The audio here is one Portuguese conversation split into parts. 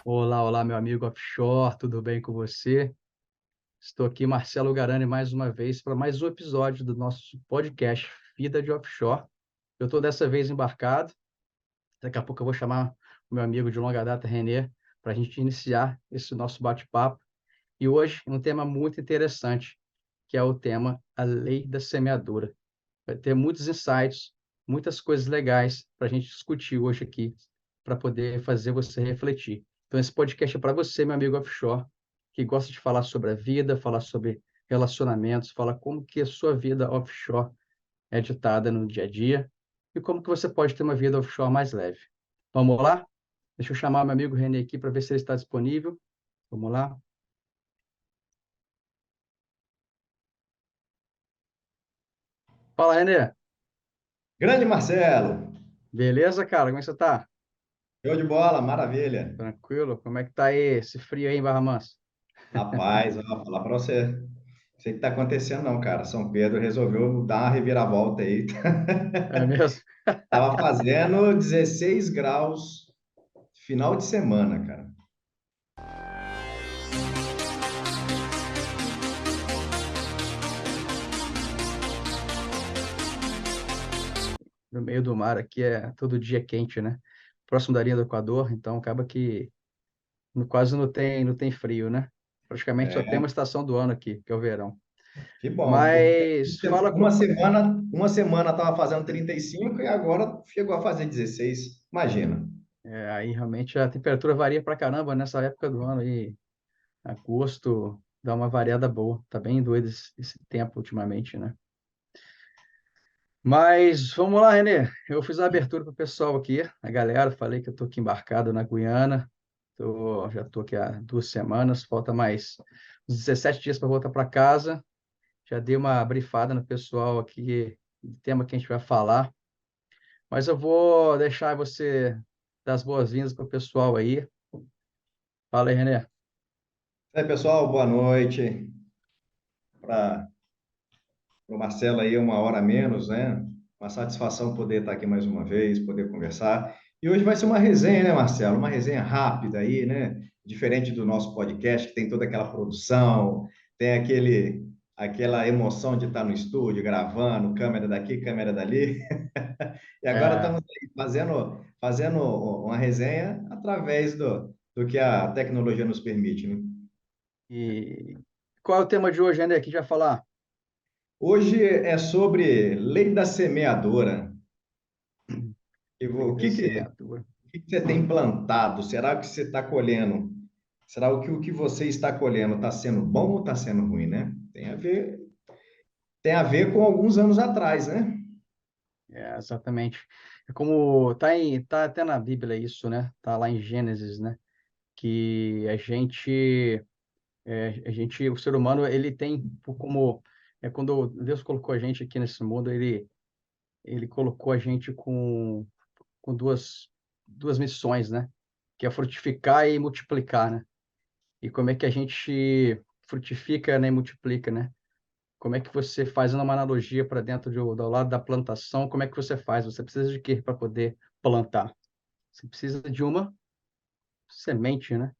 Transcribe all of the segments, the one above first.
Olá, olá, meu amigo offshore, tudo bem com você? Estou aqui, Marcelo Garani, mais uma vez, para mais um episódio do nosso podcast Vida de Offshore. Eu estou dessa vez embarcado, daqui a pouco eu vou chamar o meu amigo de longa data, Renê, para a gente iniciar esse nosso bate-papo. E hoje, um tema muito interessante, que é o tema A Lei da Semeadura. Vai ter muitos insights, muitas coisas legais para a gente discutir hoje aqui, para poder fazer você refletir. Então, esse podcast é para você, meu amigo offshore, que gosta de falar sobre a vida, falar sobre relacionamentos, falar como que a sua vida offshore é ditada no dia a dia e como que você pode ter uma vida offshore mais leve. Vamos lá? Deixa eu chamar meu amigo René aqui para ver se ele está disponível. Vamos lá? Fala, René. Grande Marcelo, Beleza, cara? Como é que você está? show de bola, maravilha. Tranquilo? Como é que tá aí esse frio aí em Barra Mansa? Rapaz, ó, falar para você, não sei o que está acontecendo não, cara. São Pedro resolveu dar uma reviravolta aí. É mesmo? Tava fazendo 16 graus final de semana, cara. No meio do mar aqui é todo dia quente, né? Próximo da linha do Equador, então acaba que quase não tem frio, né? Praticamente só tem uma É, estação do ano aqui, que é o verão. que bom, porque Mas fala uma semana tava fazendo 35 e agora chegou a fazer 16. Imagina. aí realmente a temperatura varia pra caramba nessa época do ano aí, agosto dá uma variada boa. Tá bem doido esse tempo ultimamente, né? Mas vamos lá, Renê. Eu fiz a abertura para o pessoal aqui, a galera. Falei que eu estou aqui embarcado na Guiana. Já estou aqui há 2 semanas. Falta mais uns 17 dias para voltar para casa. Já dei uma brifada no pessoal aqui do tema que a gente vai falar. Mas eu vou deixar você dar as boas-vindas para o pessoal aí. Fala aí, Renê. E aí, pessoal, boa noite. Para o Marcelo aí, uma hora a menos, né? Uma satisfação poder estar aqui mais uma vez, poder conversar. E hoje vai ser uma resenha, né, Marcelo? Uma resenha rápida aí, né? Diferente do nosso podcast, que tem toda aquela produção, tem aquela emoção de estar no estúdio, gravando, câmera daqui, câmera dali. E agora É, estamos aí fazendo uma resenha através do que a tecnologia nos permite, né? e qual é o tema de hoje, Renê, que a gente vai falar? Hoje é sobre lei da semeadora. Lei O da que que, semeadura. o que que você tem plantado? Será que você está colhendo? Será o que você está colhendo está sendo bom ou está sendo ruim, né? Tem a ver com alguns anos atrás, né? Exatamente. É como tá até na Bíblia isso, né? Tá lá em Gênesis, né? Que o ser humano, ele tem como quando Deus colocou a gente aqui nesse mundo, ele colocou a gente com duas missões, né? Que é frutificar e multiplicar, né? E como é que a gente frutifica, né, e multiplica, né? Como é que você faz uma analogia para dentro do lado da plantação? Como é que você faz? Você precisa de quê para poder plantar? Você precisa de uma semente, né?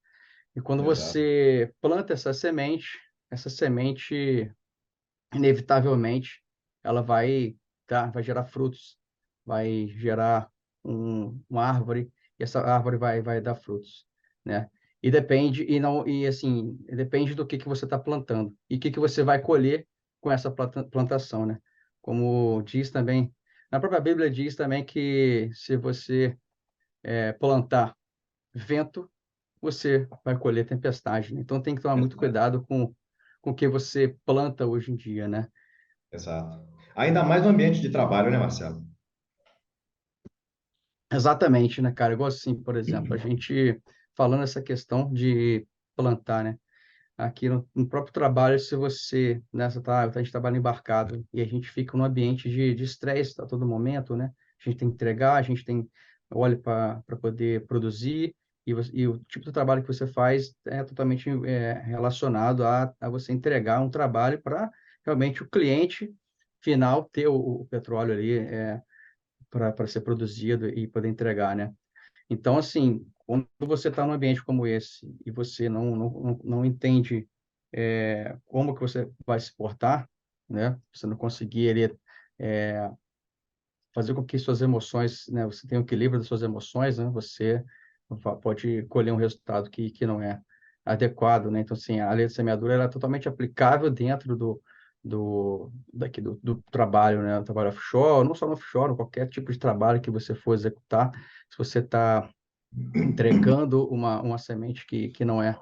E quando Exato, você planta essa semente, inevitavelmente, ela vai gerar frutos, vai gerar uma árvore, e essa árvore vai dar frutos, né? E depende, e não, e assim, depende do que você está plantando e o que você vai colher com essa plantação, né? Como diz também, na própria Bíblia diz também que se você plantar vento, você vai colher tempestade, né? Então tem que tomar muito exato, cuidado com o que você planta hoje em dia, né? exato. Ainda mais no ambiente de trabalho, né, Marcelo? Exatamente, né, cara? Igual assim, por exemplo, a gente falando essa questão de plantar, né? Aqui no próprio trabalho, se você, nessa a gente trabalha embarcado e a gente fica num ambiente de estresse a todo momento, né? A gente tem que entregar, a gente tem olha para poder produzir e o tipo de trabalho que você faz é totalmente relacionado a você entregar um trabalho para realmente o cliente final ter o petróleo ali para ser produzido e poder entregar, né? Então, assim, Quando você está num ambiente como esse e você não entende como que você vai se portar, né? Você não conseguir ali, fazer com que suas emoções, né? Você tenha um equilíbrio das suas emoções, né? Você pode colher um resultado que não é adequado, né? Então, assim, a lei de semeadura ela é totalmente aplicável dentro do trabalho, né? Do trabalho offshore, não só no offshore, qualquer tipo de trabalho que você for executar, se você está entregando uma semente que não é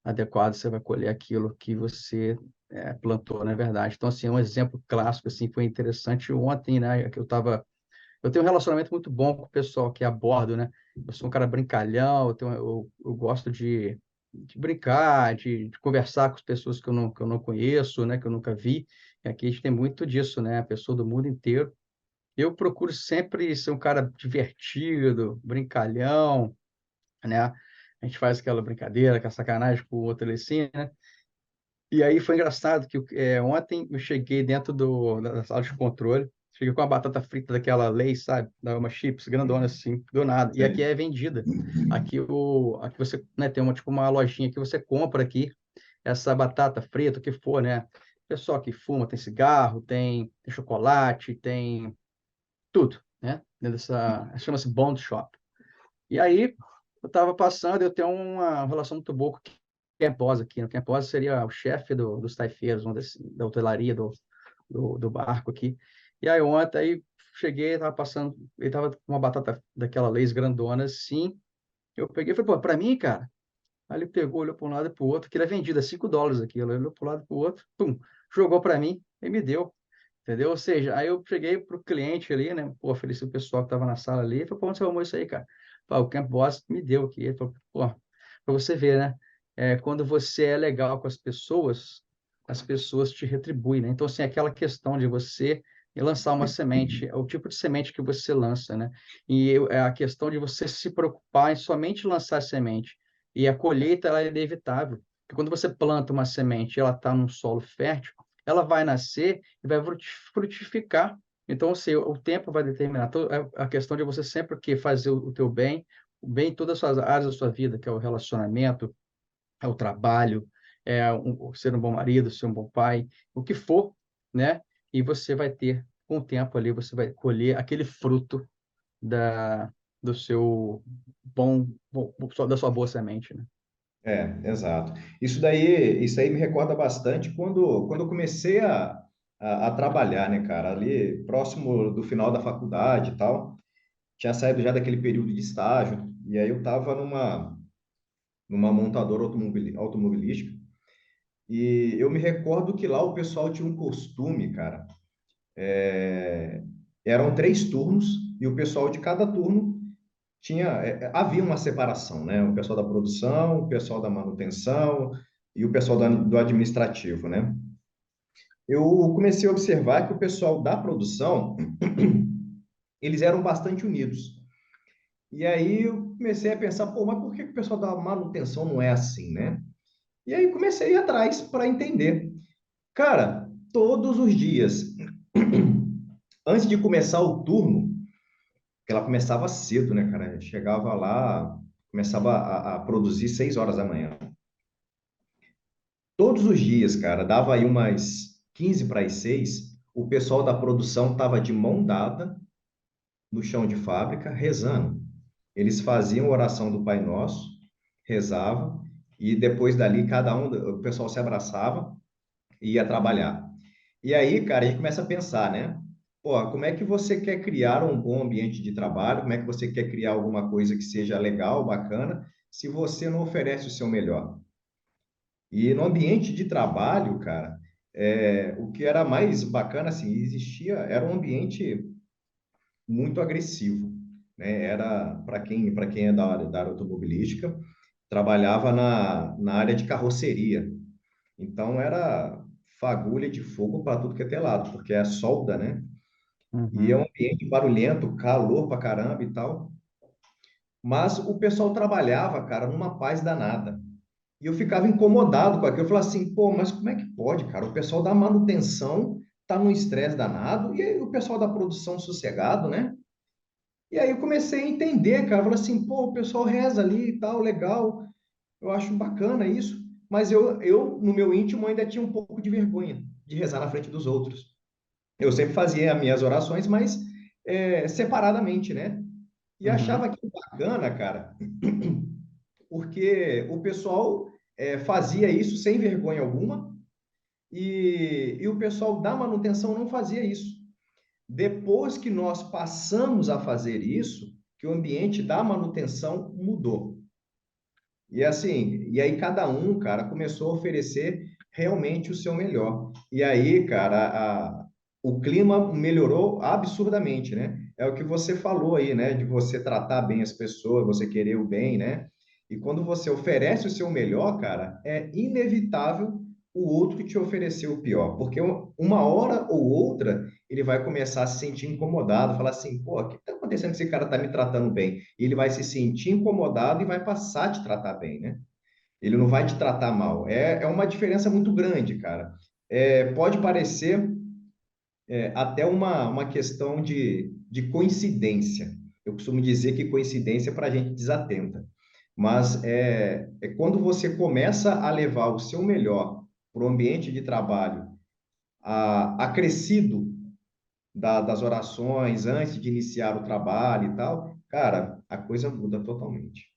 adequada, você vai colher aquilo que você plantou, na verdade. Então, assim, um exemplo clássico, assim, foi interessante ontem, né, que eu tenho um relacionamento muito bom com o pessoal aqui a bordo, né, eu sou um cara brincalhão, eu gosto de brincar, de conversar com as pessoas que eu não conheço, né, que eu nunca vi, e aqui a gente tem muito disso, né, a pessoa do mundo inteiro. Eu procuro sempre ser um cara divertido, brincalhão, né? A gente faz aquela brincadeira, aquela sacanagem com o outro ali assim, né? E aí foi engraçado que ontem eu cheguei dentro da sala de controle, cheguei com uma batata frita daquela Lay's, sabe? Da uma chips grandona assim, do nada. E aqui Sei. é vendida. Aqui você, né, tem tipo uma lojinha que você compra aqui essa batata frita, o que for, né? Pessoal que fuma, tem cigarro, tem chocolate, tem tudo, né? Dentro dessa, chama-se Bond Shop. E aí, eu estava passando, eu tenho uma relação muito boa com o Camp Boss aqui. O Camp Boss seria o chefe dos taifeiros, da hotelaria do barco aqui. E aí, ontem, aí, cheguei, estava passando, ele estava com uma batata daquela Lay's grandona, assim. Eu peguei e falei, pô, para mim, cara. Aí ele pegou, olhou para um lado e para o outro, que ele é vendido a $5 aquilo. Ele olhou para um lado e para o outro, pum, jogou para mim e me deu. Entendeu? Ou seja, aí eu cheguei pro cliente ali, né? Pô, ofereci o pessoal que estava na sala ali. Falei, pô, onde você arrumou isso aí, cara? Pô, o Camp Boss me deu aqui. Ele falou, pô, para você ver, né? Quando você é legal com as pessoas te retribuem, né? Então, assim, aquela questão de você lançar uma semente, é o tipo de semente que você lança, né? É a questão de você se preocupar em somente lançar semente. E a colheita, ela é inevitável. Porque quando você planta uma semente e ela está num solo fértil, ela vai nascer e vai frutificar. Então, assim, o tempo vai determinar. Então, a questão de você sempre que fazer o teu bem, o bem em todas as suas áreas da sua vida, que é o relacionamento, é o trabalho, ser um bom marido, ser um bom pai, o que for, né? E você vai ter, com o tempo ali, você vai colher aquele fruto da, do seu da sua boa semente, né? Exato. Isso aí me recorda bastante quando eu comecei a trabalhar, né, cara? Ali próximo do final da faculdade e tal, tinha saído já daquele período de estágio, e aí eu estava numa montadora automobilística, e eu me recordo que lá o pessoal tinha um costume, cara. Eram 3 turnos, e o pessoal de cada turno havia uma separação, né? O pessoal da produção, o pessoal da manutenção e o pessoal do administrativo, né? Eu comecei a observar que o pessoal da produção, eles eram bastante unidos. E aí eu comecei a pensar, pô, mas por que o pessoal da manutenção não é assim, né? E aí comecei a ir atrás para entender. Cara, todos os dias, antes de começar o turno, que ela começava cedo, né, cara? Chegava lá, começava a produzir 6 horas da manhã. Todos os dias, cara, dava aí umas 15 para as 6, o pessoal da produção estava de mão dada no chão de fábrica, rezando. Eles faziam a oração do Pai Nosso, rezavam, e depois dali o pessoal se abraçava e ia trabalhar. E aí, cara, a gente começa a pensar, né? Pô, como é que você quer criar um bom ambiente de trabalho? Como é que você quer criar alguma coisa que seja legal, bacana, se você não oferece o seu melhor? E no ambiente de trabalho, cara, o que era mais bacana, assim, era um ambiente muito agressivo, né? Era, para quem é da área automobilística, trabalhava na área de carroceria. Então, era fagulha de fogo para tudo que é lado, porque é solda, né? E é um Uhum. ambiente barulhento, calor pra caramba e tal. Mas o pessoal trabalhava, cara, numa paz danada. E eu ficava incomodado com aquilo. Eu falava assim, pô, mas como é que pode, cara? O pessoal da manutenção tá num estresse danado e aí o pessoal da produção sossegado, né? E aí eu comecei a entender, cara, falei assim, pô, o pessoal reza ali e tal, legal, eu acho bacana isso, mas eu no meu íntimo, ainda tinha um pouco de vergonha de rezar na frente dos outros. Eu sempre fazia as minhas orações, mas separadamente, né? E achava Uhum. aquilo bacana, cara, porque o pessoal fazia isso sem vergonha alguma e o pessoal da manutenção não fazia isso. Depois que nós passamos a fazer isso, que o ambiente da manutenção mudou. E assim, e aí cada um, cara, começou a oferecer realmente o seu melhor. E aí, cara, o clima melhorou absurdamente, né? É o que você falou aí, né? De você tratar bem as pessoas, você querer o bem, né? E quando você oferece o seu melhor, cara, é inevitável o outro te oferecer o pior, porque uma hora ou outra ele vai começar a se sentir incomodado, falar assim, pô, o que está acontecendo que esse cara está me tratando bem? E ele vai se sentir incomodado e vai passar a te tratar bem, né? Ele não vai te tratar mal. É uma diferença muito grande, cara. Pode parecer até uma questão de coincidência. Eu costumo dizer que coincidência é para a gente desatenta. Mas é quando você começa a levar o seu melhor para o ambiente de trabalho, acrescido das orações antes de iniciar o trabalho e tal, cara, a coisa muda totalmente.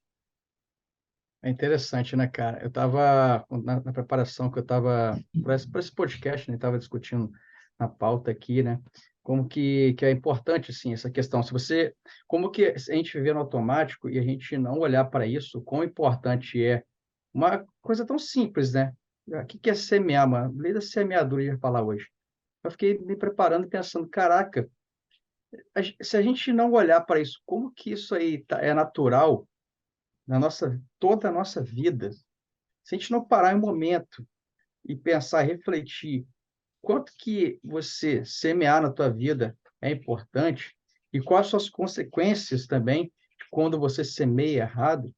É interessante, né, cara? Eu estava, na preparação que eu estava para esse podcast, né, estava discutindo na pauta aqui, né, como que é importante, assim, essa questão. Se você, como que a gente viver no automático e a gente não olhar para isso, quão importante é uma coisa tão simples, né? O que que é semear, mano? Lei da semeadura, eu ia falar hoje. Eu fiquei me preparando e pensando, caraca, se a gente não olhar para isso, como que isso aí é natural na nossa, toda a nossa vida, se a gente não parar em um momento e pensar, refletir, quanto que você semear na tua vida é importante e quais são as consequências também de quando você semeia errado,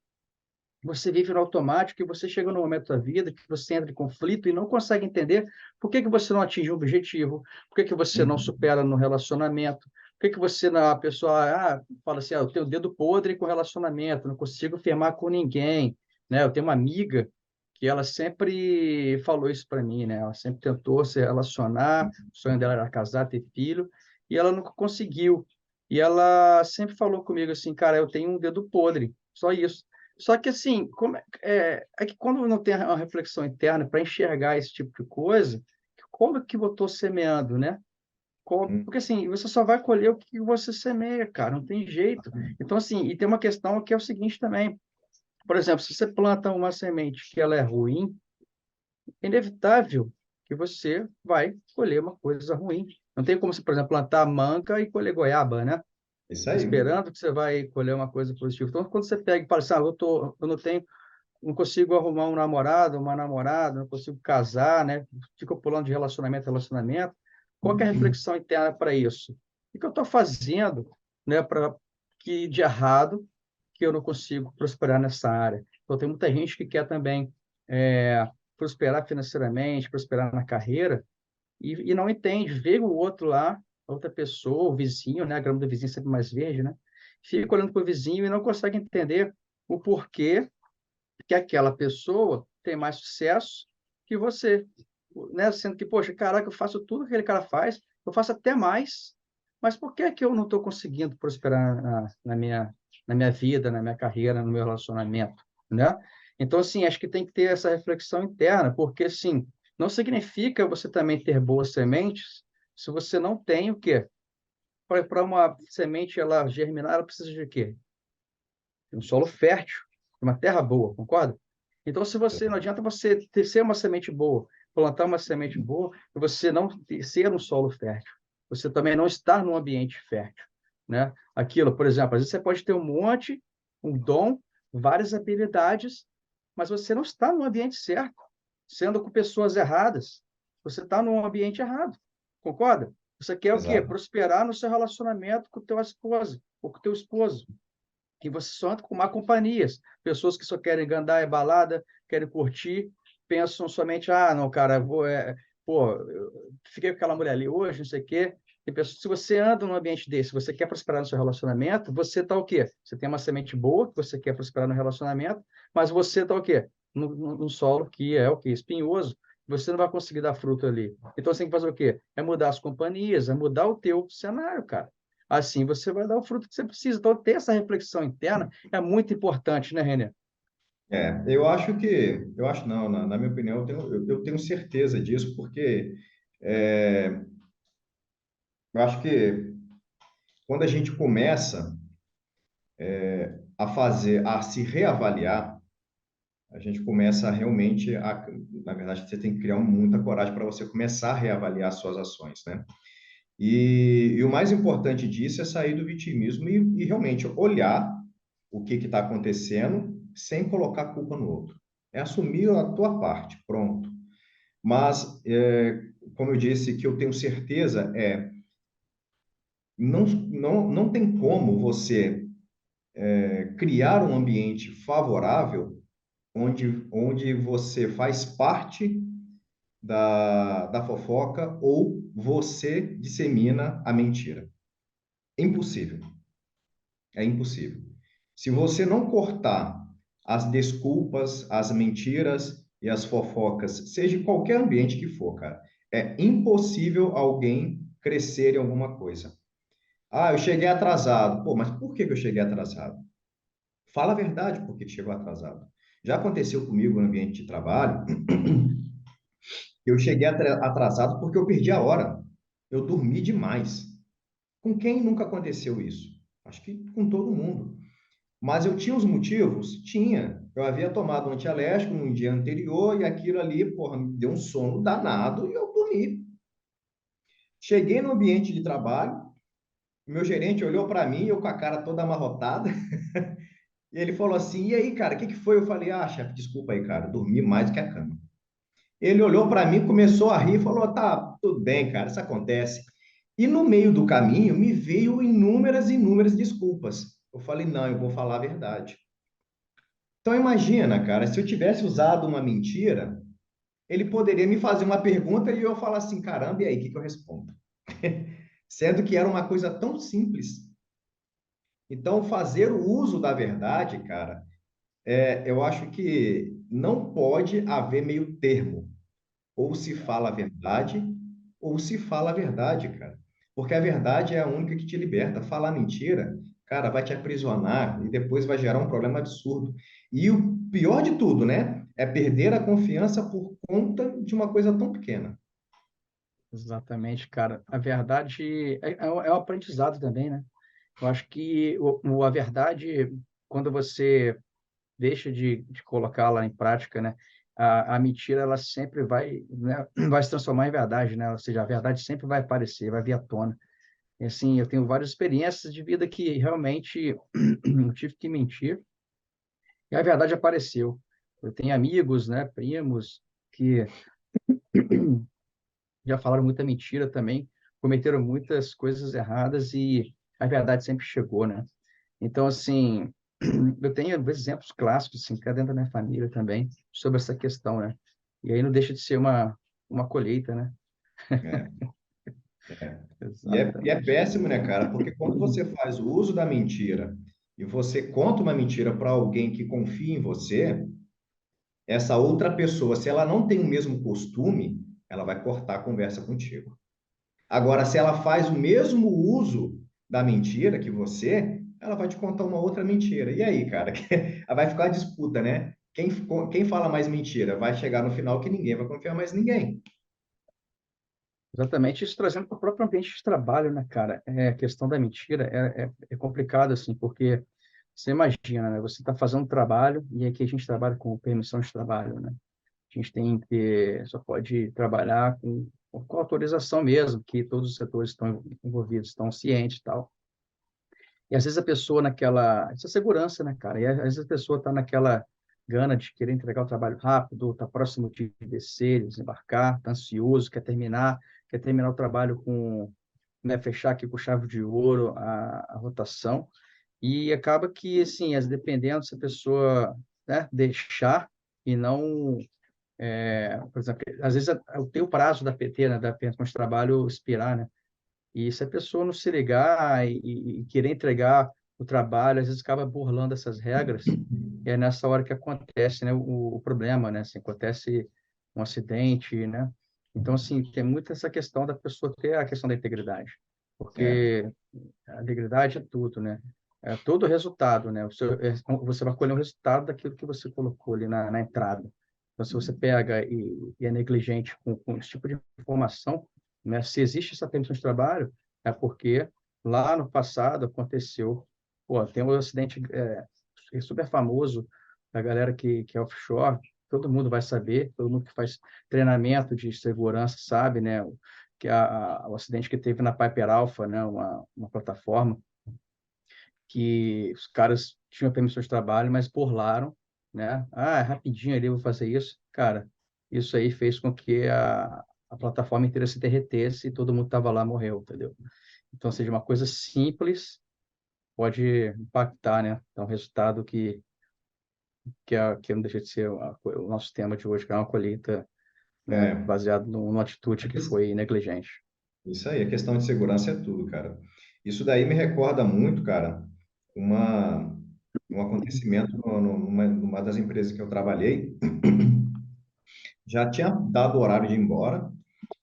você vive no automático e você chega no momento da vida que você entra em conflito e não consegue entender por que que você não atinge um objetivo, por que que você não Uhum. supera no relacionamento, por que que você, a pessoa, fala assim, eu tenho o dedo podre com relacionamento, não consigo firmar com ninguém, né? Eu tenho uma amiga que ela sempre falou isso para mim, né? Ela sempre tentou se relacionar, o sonho dela era casar, ter filho, e ela nunca conseguiu. E ela sempre falou comigo assim, cara, eu tenho um dedo podre, só isso. Só que, assim, é que quando não tem uma reflexão interna para enxergar esse tipo de coisa, como é que eu estou semeando, né? Porque, assim, você só vai colher o que você semeia, cara, não tem jeito. Então, assim, e tem uma questão que é o seguinte também. Por exemplo, se você planta uma semente que ela é ruim, é inevitável que você vai colher uma coisa ruim. Não tem como você, por exemplo, plantar manga e colher goiaba, né? Isso aí. Esperando que você vai colher uma coisa positiva. Então, quando você pega e fala assim, eu não tenho não consigo arrumar um namorado, uma namorada, não consigo casar, né? Fico pulando de relacionamento em relacionamento. Qual que é a reflexão interna para isso? O que eu estou fazendo, né, para que de errado que eu não consigo prosperar nessa área? Então, tem muita gente que quer também prosperar financeiramente, prosperar na carreira, e não entende, vê o outro lá, a outra pessoa, o vizinho, né? A grama do vizinho é sempre mais verde, né? Fica olhando para o vizinho e não consegue entender o porquê que aquela pessoa tem mais sucesso que você, né? Sendo que, poxa, caraca, eu faço tudo que aquele cara faz, eu faço até mais, mas por que que eu não estou conseguindo prosperar na minha vida, na minha carreira, no meu relacionamento, né? Então, assim, acho que tem que ter essa reflexão interna, porque, assim, não significa você também ter boas sementes se você não tem o quê? Para uma semente ela germinar, ela precisa de quê? Um solo fértil, uma terra boa, concorda? Então, se você não adianta você ser uma semente boa, plantar uma semente boa, e você não ser um solo fértil, você também não estar num ambiente fértil, né? Aquilo, por exemplo, às vezes você pode ter um monte, um dom, várias habilidades, mas você não está no ambiente certo, sendo com pessoas erradas, você está num ambiente errado, concorda? Você quer o quê? Exato. Prosperar no seu relacionamento com teu esposa ou com teu esposo que você só anda com má companhias. Pessoas que só querem gandar e balada, querem curtir, pensam somente, não, cara, pô, fiquei com aquela mulher ali hoje, não sei o quê. Se você anda num ambiente desse, você quer prosperar no seu relacionamento, você tá o quê? Você tem uma semente boa que você quer prosperar no relacionamento, mas você tá o quê? Num solo que é o quê? Espinhoso. Você não vai conseguir dar fruto ali. Então você tem que fazer o quê? É mudar as companhias, é mudar o teu cenário, cara. Assim você vai dar o fruto que você precisa. Então ter essa reflexão interna é muito importante, né, Renê? Eu acho não, na minha opinião, eu tenho certeza disso, porque é, eu acho que quando a gente começa a se reavaliar, a gente começa realmente na verdade, você tem que criar muita coragem para você começar a reavaliar suas ações, né? E o mais importante disso é sair do vitimismo e realmente olhar o que está acontecendo sem colocar a culpa no outro. É assumir a tua parte, pronto. Mas, como eu disse, que eu tenho certeza não tem como você criar um ambiente favorável onde você faz parte da fofoca ou você dissemina a mentira. Impossível. É impossível. Se você não cortar as desculpas, as mentiras e as fofocas, seja em qualquer ambiente que for, cara, é impossível alguém crescer em alguma coisa. Ah, eu cheguei atrasado. Pô, mas por que que eu cheguei atrasado? Fala a verdade por que que chegou atrasado. Já aconteceu comigo no ambiente de trabalho, eu cheguei atrasado porque eu perdi a hora. Eu dormi demais. Com quem nunca aconteceu isso? Acho que com todo mundo. Mas eu tinha os motivos? Tinha. Eu havia tomado um antialérgico no dia anterior e aquilo ali, porra, me deu um sono danado e eu dormi. Cheguei no ambiente de trabalho, meu gerente olhou para mim, eu com a cara toda amarrotada, e ele falou assim: "E aí, cara, o que que foi?" Eu falei: "Ah, chefe, desculpa aí, cara, dormi mais do que a cama." Ele olhou para mim, começou a rir e falou: "Tá, tudo bem, cara, isso acontece." E no meio do caminho me veio inúmeras e inúmeras desculpas. Eu falei: "Não, eu vou falar a verdade." Então imagina, cara, se eu tivesse usado uma mentira, ele poderia me fazer uma pergunta e eu falar assim, caramba, e aí, o que que eu respondo? Sendo que era uma coisa tão simples. Então, fazer o uso da verdade, cara, eu acho que não pode haver meio termo. Ou se fala a verdade, ou se fala a verdade, cara. Porque a verdade é a única que te liberta. Falar mentira, cara, vai te aprisionar e depois vai gerar um problema absurdo. E o pior de tudo, né? É perder a confiança por conta de uma coisa tão pequena. Exatamente, cara. A verdade é um aprendizado também, né? Eu acho que a verdade, quando você deixa de colocá-la em prática, né? A mentira, ela sempre vai, né, vai se transformar em verdade, né? Ou seja, a verdade sempre vai aparecer, vai vir à tona. E, assim, eu tenho várias experiências de vida que realmente eu tive que mentir e a verdade apareceu. Eu tenho amigos, né, primos, que já falaram muita mentira também, cometeram muitas coisas erradas e a verdade sempre chegou, né? Então, assim, eu tenho exemplos clássicos, assim, que é dentro da minha família também, sobre essa questão, né? E aí não deixa de ser uma colheita, né? É. E é Exatamente. péssimo, né, cara? Porque quando você faz o uso da mentira e você conta uma mentira para alguém que confia em você, essa outra pessoa, se ela não tem o mesmo costume, ela vai cortar a conversa contigo. Agora, se ela faz o mesmo uso da mentira que você, ela vai te contar uma outra mentira. E aí, cara? Vai ficar a disputa, né? Quem fala mais mentira vai chegar no final que ninguém vai confiar mais em ninguém. Exatamente. Isso trazendo para o próprio ambiente de trabalho, né, cara? A questão da mentira é complicado, assim, porque você imagina, né? Você está fazendo um trabalho e aqui a gente trabalha com permissão de trabalho, né? A gente só pode trabalhar com autorização mesmo, que todos os setores estão envolvidos, estão cientes e tal. E às vezes a pessoa essa segurança, né, cara? E às vezes a pessoa está naquela gana de querer entregar o trabalho rápido, está próximo de descer, desembarcar, está ansioso, quer terminar o trabalho né, fechar aqui com chave de ouro a rotação. E acaba que, assim, dependendo se a pessoa, né, deixar e não Por exemplo, às vezes tem o prazo da PT, né, da permissão de trabalho expirar, né? E se a pessoa não se ligar e querer entregar o trabalho, às vezes acaba burlando essas regras, e é nessa hora que acontece, né, o problema, né? Assim, acontece um acidente, né? Então, assim, tem muito essa questão da pessoa ter a questão da integridade, É, porque a integridade é tudo, né? É todo o resultado, né? Você vai colher o resultado daquilo que você colocou ali na entrada. Então, se você pega e é negligente com esse tipo de informação, né? Se existe essa permissão de trabalho, é porque lá no passado aconteceu, pô, tem um acidente super famoso da galera que é offshore, todo mundo vai saber, todo mundo que faz treinamento de segurança sabe, né? Que o acidente que teve na Piper Alpha, né? Uma plataforma que os caras tinham permissão de trabalho, mas burlaram, né? Ah, é rapidinho ali, eu vou fazer isso. Cara, isso aí fez com que a plataforma inteira se derretesse e todo mundo que estava lá morreu, entendeu? Então, seja uma coisa simples pode impactar, né? Então, o resultado que não deixa de ser o nosso tema de hoje, que é uma colheita, né, é, baseado numa atitude a que ques- foi negligente. isso aí, a questão de segurança é tudo, cara. Isso daí me recorda muito, cara, uma, um acontecimento numa das empresas que eu trabalhei. Já tinha dado o horário de ir embora,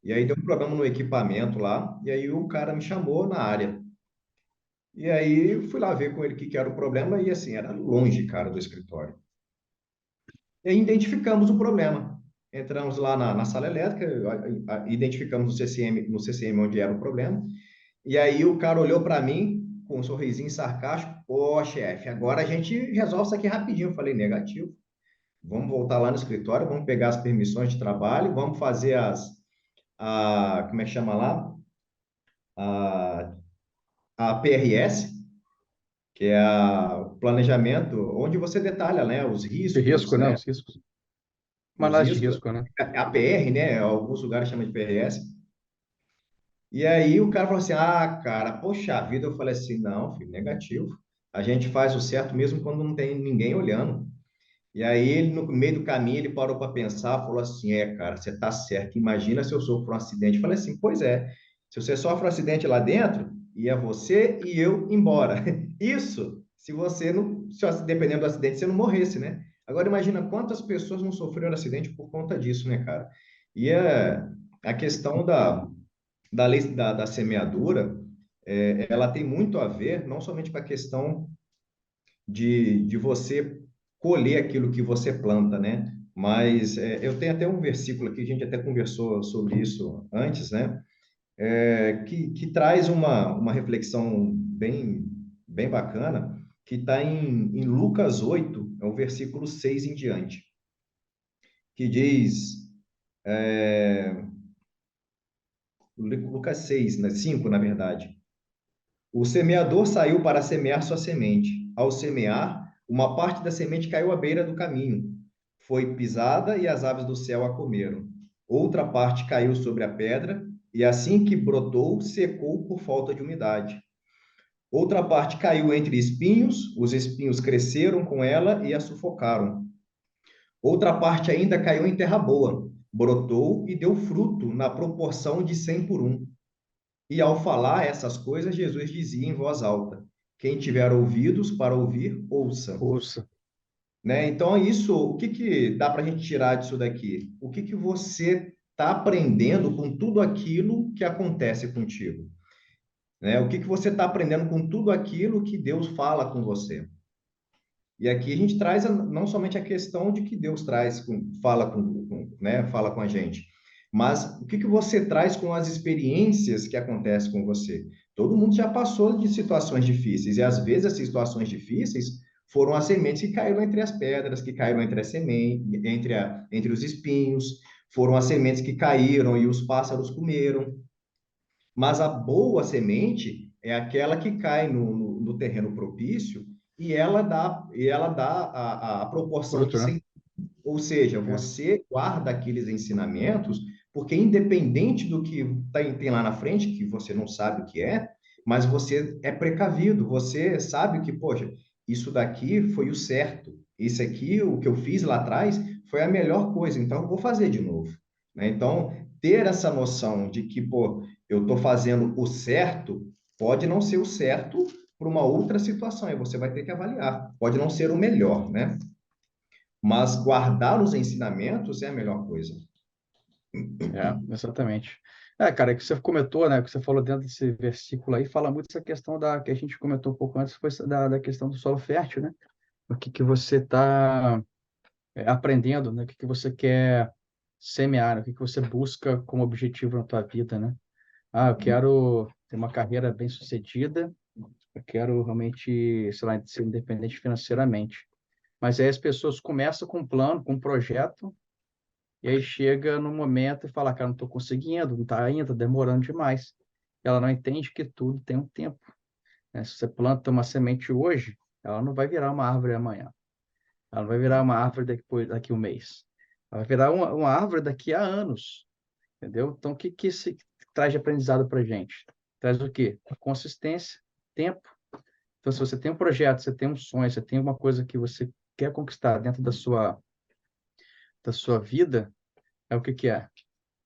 e aí deu um problema no equipamento lá, e aí o cara me chamou na área. E aí eu fui lá ver com ele o que que era o problema, e assim, era longe, cara, do escritório. E aí identificamos o problema. Entramos lá na sala elétrica, identificamos no CCM onde era o problema, e aí o cara olhou para mim com um sorrisinho sarcástico: Pô, chefe, agora a gente resolve isso aqui rapidinho. Eu falei: negativo. Vamos voltar lá no escritório, vamos pegar as permissões de trabalho, vamos fazer como é que chama lá? A, a PRS, que é o planejamento, onde você detalha, né, os De riscos, risco, né? né, Os riscos. Uma os análise de riscos, risco, né? a PR, né, alguns lugares chamam de PRS. E aí o cara falou assim: ah, cara, poxa vida. Eu falei assim: não, filho, negativo. A gente faz o certo mesmo quando não tem ninguém olhando. E aí ele, no meio do caminho, ele parou para pensar, falou assim: cara, você tá certo. Imagina se eu sofro um acidente. Eu falei assim: pois é, se você sofre um acidente lá dentro, ia você e eu embora. Isso, se você não, se, dependendo do acidente, você não morresse, né? Agora imagina quantas pessoas não sofreram acidente por conta disso, né, cara? E a questão da lei da semeadura, ela tem muito a ver não somente com a questão de você colher aquilo que você planta, né? Mas eu tenho até um versículo aqui, a gente até conversou sobre isso antes, né? Que traz uma reflexão bem bacana, que está em Lucas 8, é o versículo 6 em diante, que diz, Lucas 6, né? 5, na verdade. O semeador saiu para semear sua semente. Ao semear, uma parte da semente caiu à beira do caminho. Foi pisada e as aves do céu a comeram. Outra parte caiu sobre a pedra e, assim que brotou, secou por falta de umidade. Outra parte caiu entre espinhos, os espinhos cresceram com ela e a sufocaram. Outra parte ainda caiu em terra boa, brotou e deu fruto na proporção de 100 por um. E ao falar essas coisas, Jesus dizia em voz alta: quem tiver ouvidos para ouvir, ouça. Ouça. Né? Então, isso, o que que dá para a gente tirar disso daqui? O que que você está aprendendo com tudo aquilo que acontece contigo? Né? O que que você está aprendendo com tudo aquilo que Deus fala com você? E aqui a gente traz não somente a questão de que Deus traz, fala com a gente, mas o que que você traz com as experiências que acontecem com você. Todo mundo já passou de situações difíceis, e às vezes as situações difíceis foram as sementes que caíram entre as pedras, que caíram entre as sementes, entre os espinhos, foram as sementes que caíram e os pássaros comeram. Mas a boa semente é aquela que cai no terreno propício e ela dá a proporção de Fruto, né? 100. Ou seja, É. você guarda aqueles ensinamentos, porque independente do que tem lá na frente, que você não sabe o que é, mas você é precavido, você sabe que, poxa, isso daqui foi o certo. Isso aqui, o que eu fiz lá atrás, foi a melhor coisa, então eu vou fazer de novo, né? Então, ter essa noção de que, pô, eu estou fazendo o certo, pode não ser o certo para uma outra situação, e você vai ter que avaliar. Pode não ser o melhor, né? Mas guardar os ensinamentos é a melhor coisa. Exatamente. Cara, que você comentou, né, que você falou dentro desse versículo aí, fala muito essa questão que a gente comentou um pouco antes, foi da questão do solo fértil, né? O que você está aprendendo, né? O que você quer semear, né? O que você busca como objetivo na tua vida, né? Eu quero ter uma carreira bem-sucedida, eu quero realmente, sei lá, ser independente financeiramente. Mas aí as pessoas começam com um plano, com um projeto, e aí chega no momento e fala, cara, não estou conseguindo, não está ainda, demorando demais. Ela não entende que tudo tem um tempo, né? Se você planta uma semente hoje, ela não vai virar uma árvore amanhã. Ela não vai virar uma árvore daqui um mês. Ela vai virar uma árvore daqui a anos, entendeu? Então, o que se traz de aprendizado para a gente? Traz o quê? A consistência, tempo. Então, se você tem um projeto, você tem um sonho, você tem uma coisa que você quer conquistar dentro da sua vida, é o que é?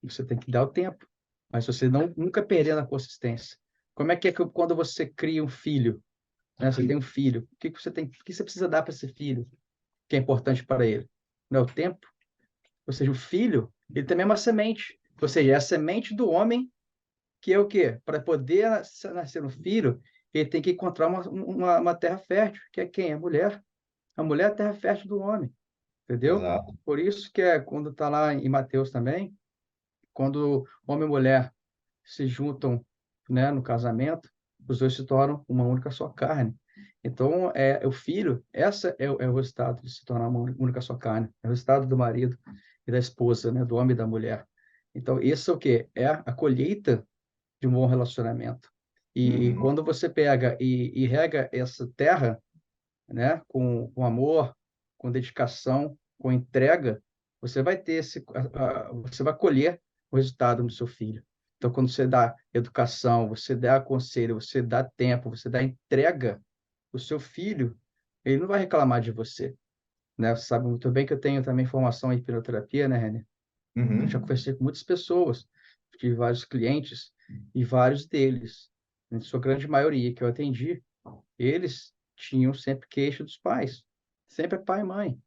Você tem que dar o tempo, mas você não nunca perdendo a consistência. Como é que quando você cria um filho, né? Você tem um filho, o que você precisa dar para esse filho, que é importante para ele? Não é o tempo? Ou seja, o filho, ele também é uma semente. Ou seja, é a semente do homem que é o quê? Para poder nascer um filho, ele tem que encontrar uma terra fértil, que é quem? A mulher. A mulher é a terra fértil do homem, entendeu? Exato. Por isso que quando está lá em Mateus também, quando homem e mulher se juntam, né, no casamento, os dois se tornam uma única só carne. Então, o filho, essa é o resultado de se tornar uma única só carne, é o resultado do marido e da esposa, né, do homem e da mulher. Então, isso é o quê? É a colheita de um bom relacionamento. E Uhum, quando você pega e rega essa terra, né, com amor, com dedicação, com entrega, você vai ter você vai colher o resultado no seu filho. Então, quando você dá educação, você dá conselho, você dá tempo, você dá entrega, o seu filho, ele não vai reclamar de você, né? Você sabe muito bem que eu tenho também formação em hipnoterapia, né, Renê? Eu já uhum, conversei com muitas pessoas, tive vários clientes, e vários deles, em sua grande maioria que eu atendi, eles tinham sempre queixa dos pais. Sempre é pai e mãe.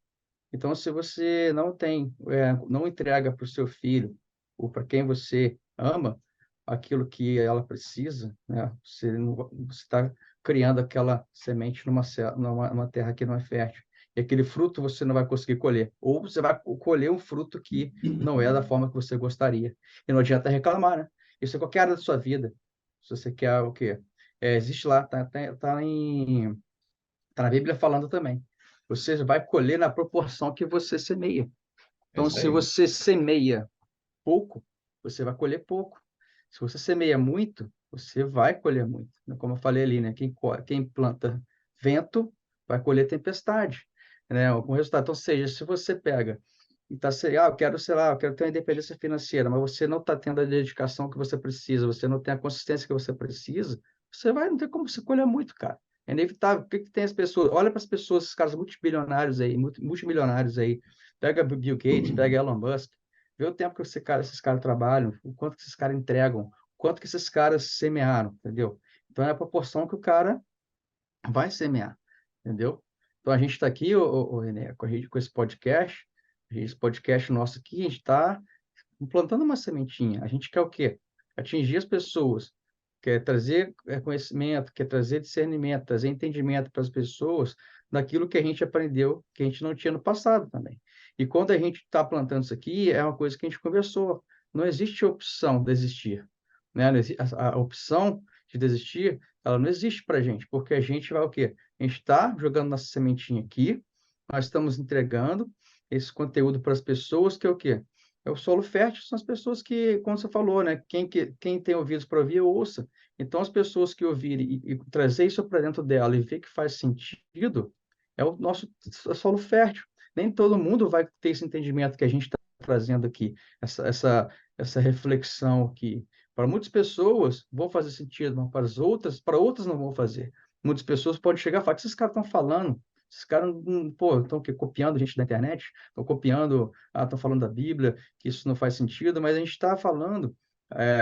Então, se você não entrega para o seu filho ou para quem você ama aquilo que ela precisa, né? Você está criando aquela semente numa terra que não é fértil. E aquele fruto você não vai conseguir colher. Ou você vai colher um fruto que não é da forma que você gostaria. E não adianta reclamar, né? Isso é qualquer área da sua vida. Se você quer o quê? Existe lá, tá na Bíblia falando também. Você vai colher na proporção que você semeia. é Então, isso se aí. você semeia pouco, você vai colher pouco. Se você semeia muito, você vai colher muito. Como eu falei ali, né? Quem planta vento vai colher tempestade, né? Algum resultado. Então, ou seja, se você pega e tá, eu quero, sei lá, eu quero ter uma independência financeira, mas você não está tendo a dedicação que você precisa, você não tem a consistência que você precisa, você vai não ter como você colher muito, cara. É inevitável. O que que tem as pessoas? Olha para as pessoas, esses caras multibilionários aí, multimilionários aí. Pega Bill Gates, pega Elon Musk, vê o tempo que esses caras trabalham, o quanto que esses caras entregam, o quanto que esses caras semearam, entendeu? Então é a proporção que o cara vai semear, entendeu? Então a gente está aqui, ô René, com esse podcast, esse podcast nosso aqui, a gente está plantando uma sementinha. A gente quer o quê? Atingir as pessoas, quer trazer conhecimento, quer trazer discernimento, trazer entendimento para as pessoas daquilo que a gente aprendeu, que a gente não tinha no passado também. E quando a gente está plantando isso aqui, é uma coisa que a gente conversou. Não existe opção de desistir, né? A opção de desistir, ela não existe para a gente, porque a gente vai o quê? A gente está jogando nossa sementinha aqui, nós estamos entregando esse conteúdo para as pessoas, que é o quê? É o solo fértil, são as pessoas que, como você falou, né? Quem tem ouvidos para ouvir, ouça. Então, as pessoas que ouvirem e trazer isso para dentro dela e ver que faz sentido, é o nosso solo fértil. Nem todo mundo vai ter esse entendimento que a gente está trazendo aqui, essa reflexão aqui. Para muitas pessoas vão fazer sentido, mas para outras não vão fazer. muitas pessoas podem chegar e falar: o que esses caras estão falando? Esses caras, pô, estão copiando gente da internet, estão copiando, estão falando da Bíblia, que isso não faz sentido, mas a gente está falando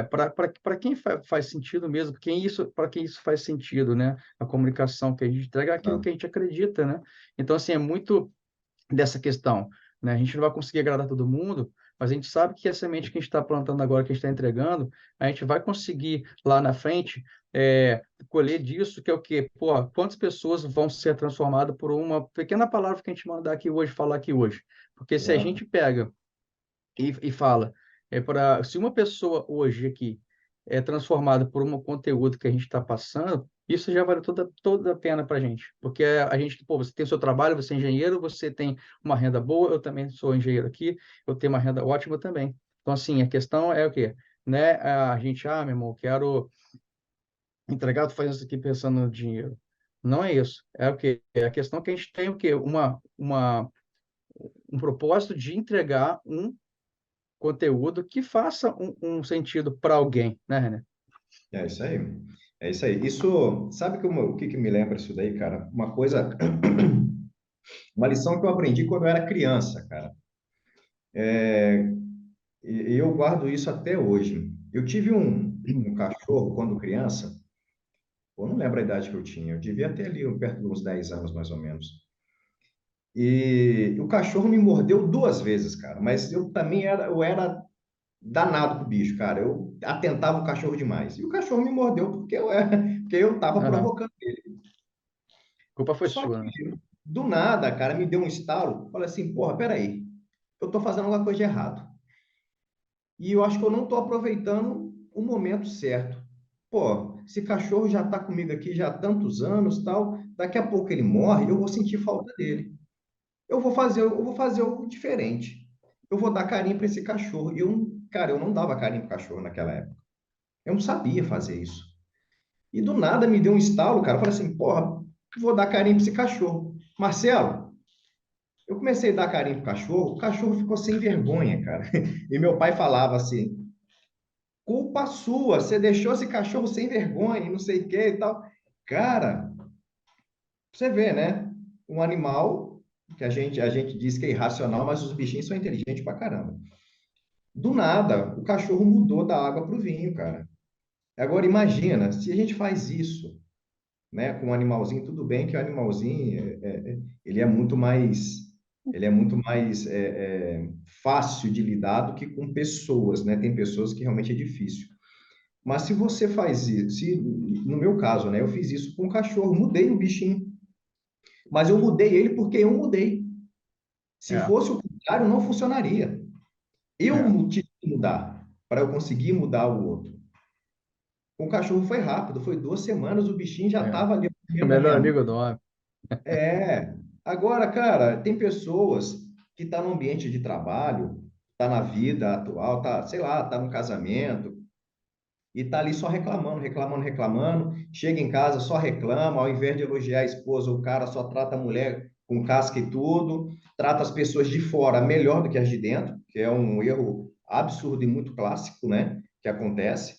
para quem faz sentido mesmo, para quem isso faz sentido, né? A comunicação que a gente entrega é aquilo Não. que a gente acredita, né? Então, assim, é muito dessa questão, né? A gente não vai conseguir agradar todo mundo, mas a gente sabe que a semente que a gente está plantando agora, que a gente está entregando, a gente vai conseguir lá na frente colher disso, que é o quê? Pô, quantas pessoas vão ser transformadas por uma pequena palavra que a gente mandar aqui hoje, falar aqui hoje? Porque se a Exato. gente pega e fala, se uma pessoa hoje aqui é transformada por um conteúdo que a gente está passando, isso já vale toda a pena para a gente. Porque a gente, pô, você tem o seu trabalho, você é engenheiro, você tem uma renda boa, eu também sou engenheiro aqui, eu tenho uma renda ótima também. Então, assim, a questão é o quê? Né? A gente, meu irmão, quero entregar, tô fazendo isso aqui pensando no dinheiro. Não é isso. É o quê? É a questão que a gente tem o quê? Um propósito de entregar um conteúdo que faça um sentido para alguém, né, René? É isso aí. É isso aí. Isso, sabe o que que me lembra isso daí, cara? Uma coisa, uma lição que eu aprendi quando eu era criança, cara. E eu guardo isso até hoje. Eu tive um cachorro quando criança, eu não lembro a idade que eu tinha, eu devia ter ali perto de uns 10 anos, mais ou menos. E o cachorro me mordeu duas vezes, cara, mas eu era danado com o bicho, cara. Eu atentava o cachorro demais. E o cachorro me mordeu porque eu estava Aham. provocando ele. A culpa foi Só que, sua, né? do nada, cara, me deu um estalo. Falei assim, porra, peraí, eu estou fazendo alguma coisa de errado. E eu acho que eu não estou aproveitando o momento certo. Pô, esse cachorro já está comigo aqui já há tantos anos, tal. Daqui a pouco ele morre, eu vou sentir falta dele. Eu vou fazer algo diferente. Eu vou dar carinho para esse cachorro. E eu, cara, eu não dava carinho para cachorro naquela época. Eu não sabia fazer isso. E do nada me deu um estalo, cara. Eu falei assim, porra, vou dar carinho para esse cachorro. Marcelo, eu comecei a dar carinho pro cachorro, o cachorro ficou sem vergonha, cara. E meu pai falava assim: culpa sua, você deixou esse cachorro sem vergonha, e não sei o que e tal. Cara, você vê, né? Um animal que a gente diz que é irracional, mas os bichinhos são inteligentes pra caramba. Do nada, o cachorro mudou da água pro vinho, cara. Agora imagina, se a gente faz isso, né, com um animalzinho, tudo bem que o animalzinho ele é muito mais fácil de lidar do que com pessoas, né? Tem pessoas que realmente é difícil. Mas se você faz isso, no meu caso, né, eu fiz isso com um cachorro, mudei o bichinho, mas eu mudei ele porque eu mudei. Se É, fosse o contrário, não funcionaria. é, Tive que mudar para eu conseguir mudar o outro. Com o cachorro foi rápido, foi 2 semanas, o bichinho já é. estava ali O na melhor minha mão. amigo do homem. É. Agora, cara, tem pessoas que estão no ambiente de trabalho, tá na vida atual, tá, sei lá, tá no casamento e tá ali só reclamando, reclamando, reclamando. Chega em casa, só reclama, ao invés de elogiar a esposa, o cara só trata a mulher com casca e tudo, trata as pessoas de fora melhor do que as de dentro, que é um erro absurdo e muito clássico, né, que acontece.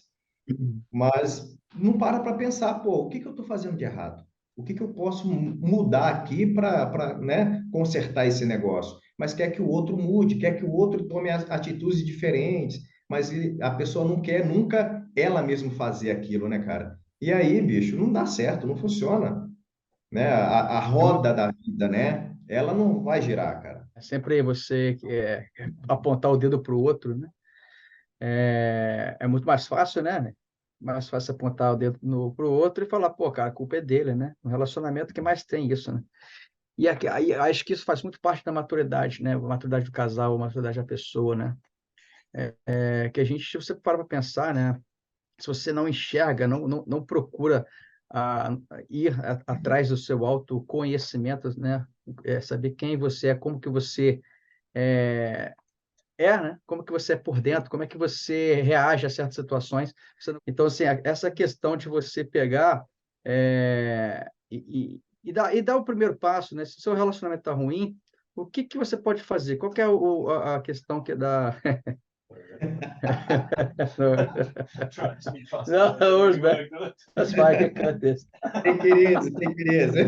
Mas não para pensar, pô, o que que eu estou fazendo de errado? O que que eu posso mudar aqui para, né, consertar esse negócio? Mas quer que o outro mude, quer que o outro tome atitudes diferentes, mas a pessoa não quer nunca ela mesma fazer aquilo, né, cara? E aí, bicho, não dá certo, não funciona, né? A É muito, roda da vida, né? Ela não vai girar, cara. é sempre você apontar o dedo para o outro, né? É muito mais fácil, né? Mais fácil apontar o dedo para o outro e falar, pô, cara, a culpa é dele, né? No relacionamento que mais tem isso, né? E aí, acho que isso faz muito parte da maturidade, né? A maturidade do casal, a maturidade da pessoa, né? Que a gente, se você para pensar, né? Se você não enxerga, não procura ir atrás do seu autoconhecimento, né? Saber quem você é, como que você é, né? Como que você é por dentro, como é que você reage a certas situações. Então, assim, essa questão de você pegar e dar o primeiro passo, né? Se o seu relacionamento está ruim, o que que você pode fazer? Qual que é a questão que dá? No, no worries, man. That's fine. I can cut this. Take it easy, take it easy.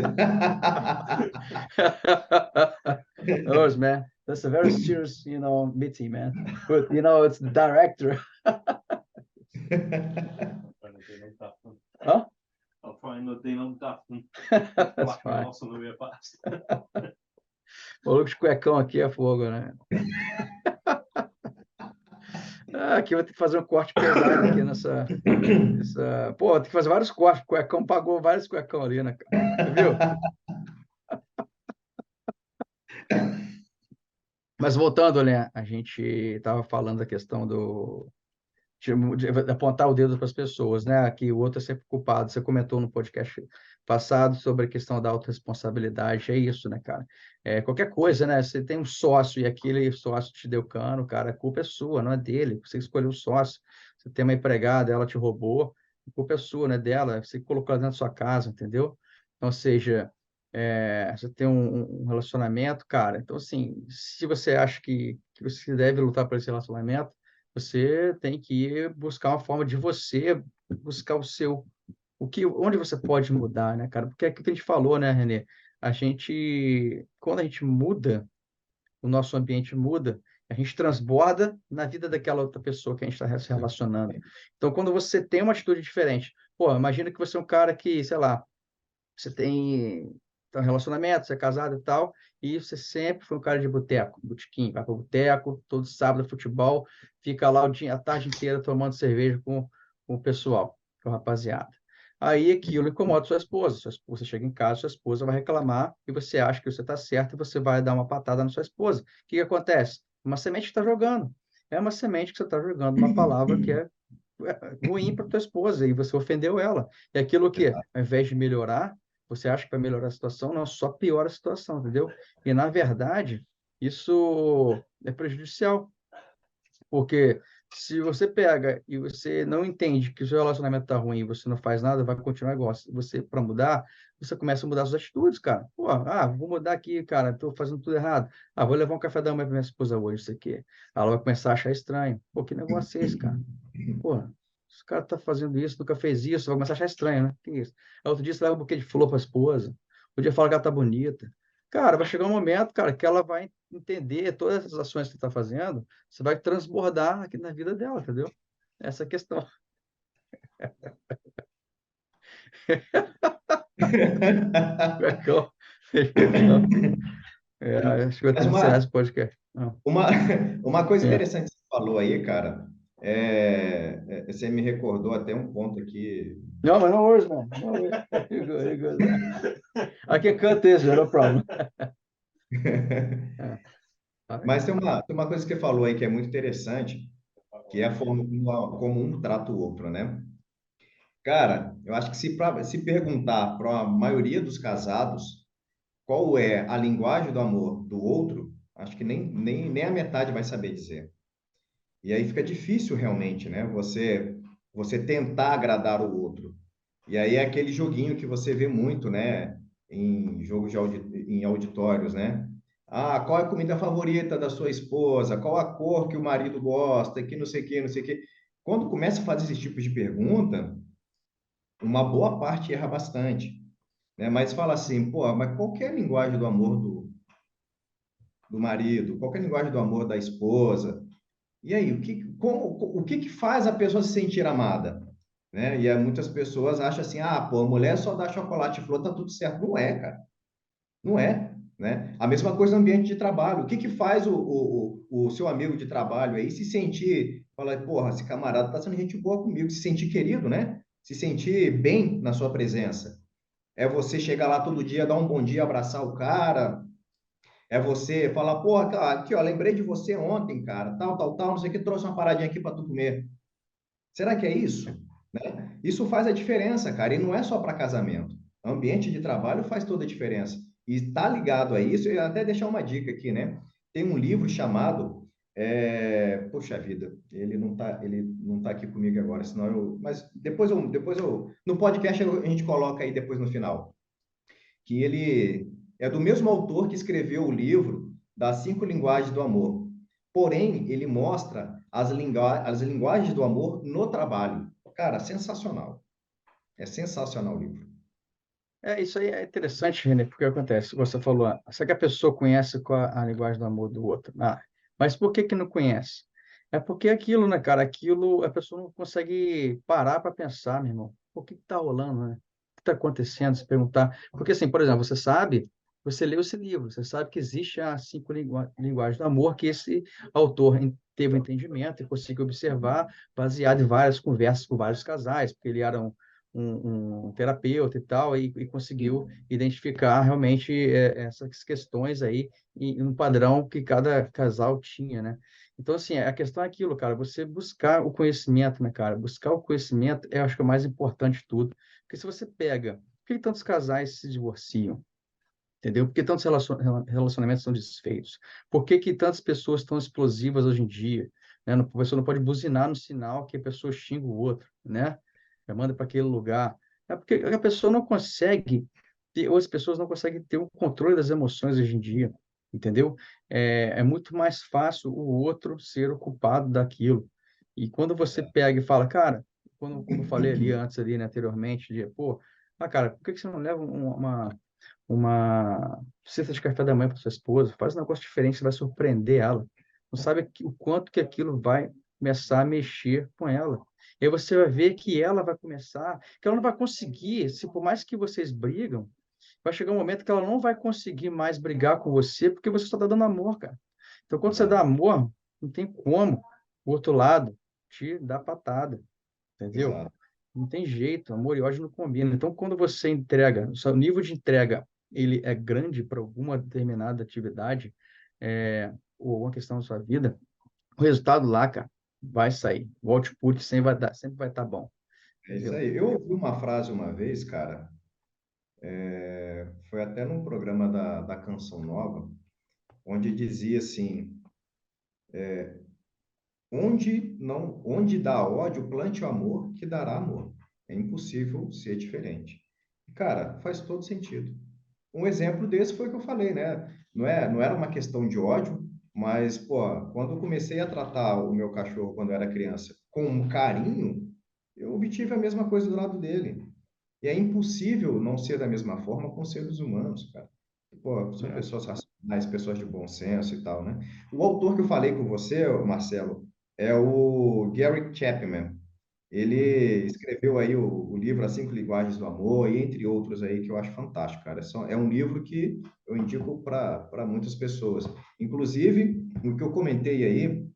No worries, man. That's a very serious, meeting, man. But it's the director. Huh? I'll try and do on Duffin. That's fine. O Lucas Cuecão aqui é fogo, né? Aqui eu vou ter que fazer um corte pesado aqui nessa. Pô, tem que fazer vários cortes. O Cuecão pagou vários cuecão ali, né, cara? Viu? Mas voltando, né? A gente estava falando da questão de apontar o dedo para as pessoas, né? Que o outro é sempre culpado. Você comentou no podcast passado sobre a questão da autorresponsabilidade. É isso, né, cara? Qualquer coisa, né? Você tem um sócio e aquele sócio te deu cano, cara, a culpa é sua, não é dele. Você escolheu o sócio. Você tem uma empregada, ela te roubou, a culpa é sua, não é dela. Você colocou ela dentro da sua casa, entendeu? Então, ou seja, você tem um relacionamento, cara. Então, assim, se você acha que você deve lutar por esse relacionamento, você tem que buscar uma forma de você buscar onde você pode mudar, né, cara? Porque é aquilo que a gente falou, né, Renê? Quando a gente muda, o nosso ambiente muda, a gente transborda na vida daquela outra pessoa que a gente está se relacionando. Então, quando você tem uma atitude diferente, pô, imagina que você é um cara que, sei lá, você tem um relacionamento, você é casado e tal, e você sempre foi um cara de boteco, botequim, vai para o boteco, todo sábado futebol, fica lá a tarde inteira tomando cerveja com o pessoal, com a rapaziada. Aí aquilo incomoda sua esposa. Você chega em casa, sua esposa vai reclamar e você acha que você está certo e você vai dar uma patada na sua esposa. O que acontece? Uma semente que está jogando. É uma semente que você está jogando uma palavra que é ruim para tua esposa e você ofendeu ela. E aquilo que, ao invés de melhorar, você acha que vai melhorar a situação, não, só piora a situação, entendeu? E, na verdade, isso é prejudicial, porque se você pega e você não entende que o seu relacionamento está ruim, você não faz nada, vai continuar igual. Você, para mudar, você começa a mudar suas atitudes, cara. Pô, vou mudar aqui, cara, estou fazendo tudo errado. Vou levar um café da manhã para minha esposa hoje, isso aqui. Ela vai começar a achar estranho. Pô, que negócio é esse, cara? Pô, esse cara tá fazendo isso, nunca fez isso, vai começar a achar estranho, né? Que isso? Aí outro dia você leva um buquê de flor para a esposa, outro dia fala que ela tá bonita. Cara, vai chegar um momento, cara, que ela vai entender todas essas ações que você está fazendo, você vai transbordar aqui na vida dela, entendeu? Essa é a questão. Cuecão. Acho que vai Mas ter que encerrar esse podcast. uma, uma coisa É. interessante que você falou aí, cara, você me recordou até um ponto aqui. No, no worries, man. No worries. You're good, you're good. I can cut this, no problem. É. Mas tem uma coisa que você falou aí que é muito interessante, que é a forma como um trata o outro, né? Cara, eu acho que se perguntar para a maioria dos casados qual é a linguagem do amor do outro, acho que nem a metade vai saber dizer. E aí fica difícil realmente, né? Você tentar agradar o outro. E aí é aquele joguinho que você vê muito, né? Em jogos em auditórios, né? Qual é a comida favorita da sua esposa? Qual a cor que o marido gosta? Que não sei o que, não sei o que. Quando começa a fazer esse tipo de pergunta, uma boa parte erra bastante, né? Mas fala assim, pô, mas qual que é a linguagem do amor do marido? Qual que é a linguagem do amor da esposa? E aí, o que que faz a pessoa se sentir amada? Né? E aí, muitas pessoas acham assim, pô, a mulher só dá chocolate e flor, tá tudo certo. Não é, cara. Não é, né? A mesma coisa no ambiente de trabalho. O que que faz o seu amigo de trabalho aí se sentir, falar, porra, esse camarada tá sendo gente boa comigo, se sentir querido, né? Se sentir bem na sua presença. É você chegar lá todo dia, dar um bom dia, abraçar o cara, é você falar, porra, aqui, ó, lembrei de você ontem, cara, tal, tal, tal, não sei o que, trouxe uma paradinha aqui para tu comer. Será que é isso? Né? Isso faz a diferença, cara, e não é só para casamento. O ambiente de trabalho faz toda a diferença. E está ligado a isso, e até deixar uma dica aqui, né? Tem um livro chamado, poxa vida, ele não tá aqui comigo agora, senão mas depois eu, no podcast a gente coloca aí depois no final, que ele é do mesmo autor que escreveu o livro das 5 linguagens do amor. Porém, ele mostra as linguagens do amor no trabalho. Cara, sensacional. É sensacional o livro. Isso aí é interessante, René, porque acontece, você falou, será que a pessoa conhece qual a linguagem do amor do outro? Mas por que que não conhece? É porque aquilo, né, cara, aquilo a pessoa não consegue parar para pensar, meu irmão. O que está rolando, né? O que está acontecendo? Se perguntar. Porque, assim, por exemplo, você sabe, você leu esse livro, você sabe que existe as 5 linguagens do amor, que esse autor teve um entendimento e conseguiu observar, baseado em várias conversas com vários casais, porque ele era um terapeuta e tal, e conseguiu Sim, identificar realmente essas questões aí em um padrão que cada casal tinha, né? Então, assim, a questão é aquilo, cara, você buscar o conhecimento, né, cara? Buscar o conhecimento, eu acho que é o mais importante de tudo. Porque se você pega, por que tantos casais se divorciam? Entendeu? Por que tantos relacionamentos são desfeitos? Por que que tantas pessoas estão explosivas hoje em dia? Né? A pessoa não pode buzinar no sinal que a pessoa xinga o outro, né? Já manda para aquele lugar. É porque a pessoa não consegue ter, ou as pessoas não conseguem ter o controle das emoções hoje em dia, entendeu? É muito mais fácil o outro ser o culpado daquilo. E quando você pega e fala, cara, como eu falei ali antes, ali, né, anteriormente, de, pô, cara, por que que você não leva uma cesta de café da manhã para sua esposa, faz um negócio diferente, você vai surpreender ela. Não sabe o quanto que aquilo vai começar a mexer com ela. E aí você vai ver que ela vai começar, que ela não vai conseguir, se por mais que vocês brigam, vai chegar um momento que ela não vai conseguir mais brigar com você, porque você só está dando amor, cara. Então, quando você dá exato, amor, não tem como o outro lado te dar patada, entendeu? exato. Não tem jeito, amor e ódio não combinam. Então, quando você entrega, o seu nível de entrega ele é grande para alguma determinada atividade, ou alguma questão da sua vida, o resultado lá, cara, vai sair. O output sempre vai estar bom, É isso entendeu? aí. Eu ouvi uma frase uma vez, cara, foi até num programa da Canção Nova, onde dizia assim, onde dá ódio, plante o amor, que dará amor. É impossível ser diferente. Cara, faz todo sentido. Um exemplo desse foi o que eu falei, né? Não era uma questão de ódio, mas, pô, quando eu comecei a tratar o meu cachorro quando eu era criança com um carinho, eu obtive a mesma coisa do lado dele. E é impossível não ser da mesma forma com seres humanos, cara. Pô, são É. pessoas racionais, pessoas de bom senso e tal, né? O autor que eu falei com você, Marcelo, é o Gary Chapman. Uhum. Ele escreveu aí o livro As Cinco Linguagens do Amor, e entre outros aí que eu acho fantástico, cara. É um livro que eu indico para muitas pessoas. Inclusive, o que eu comentei aí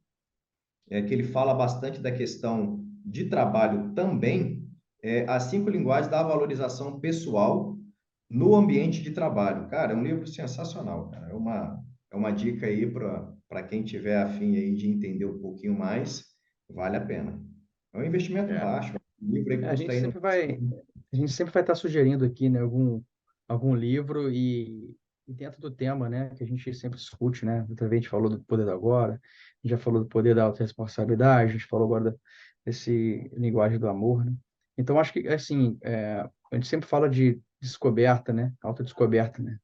é que ele fala bastante da questão de trabalho também, As Cinco Linguagens da Valorização Pessoal no Ambiente de Trabalho. Cara, é um livro sensacional, cara. É uma dica aí para quem tiver afim aí de entender um pouquinho mais, vale a pena. É um investimento É. baixo. O livro aí A custa gente aí no sempre vai, a gente sempre vai estar sugerindo aqui, né, algum livro e dentro do tema, né, que a gente sempre discute, né? Outra vez a gente falou do poder do agora, a gente já falou do poder da autorresponsabilidade, a gente falou agora desse linguagem do amor, né? Então, acho que, assim, a gente sempre fala de descoberta, né? Autodescoberta, né?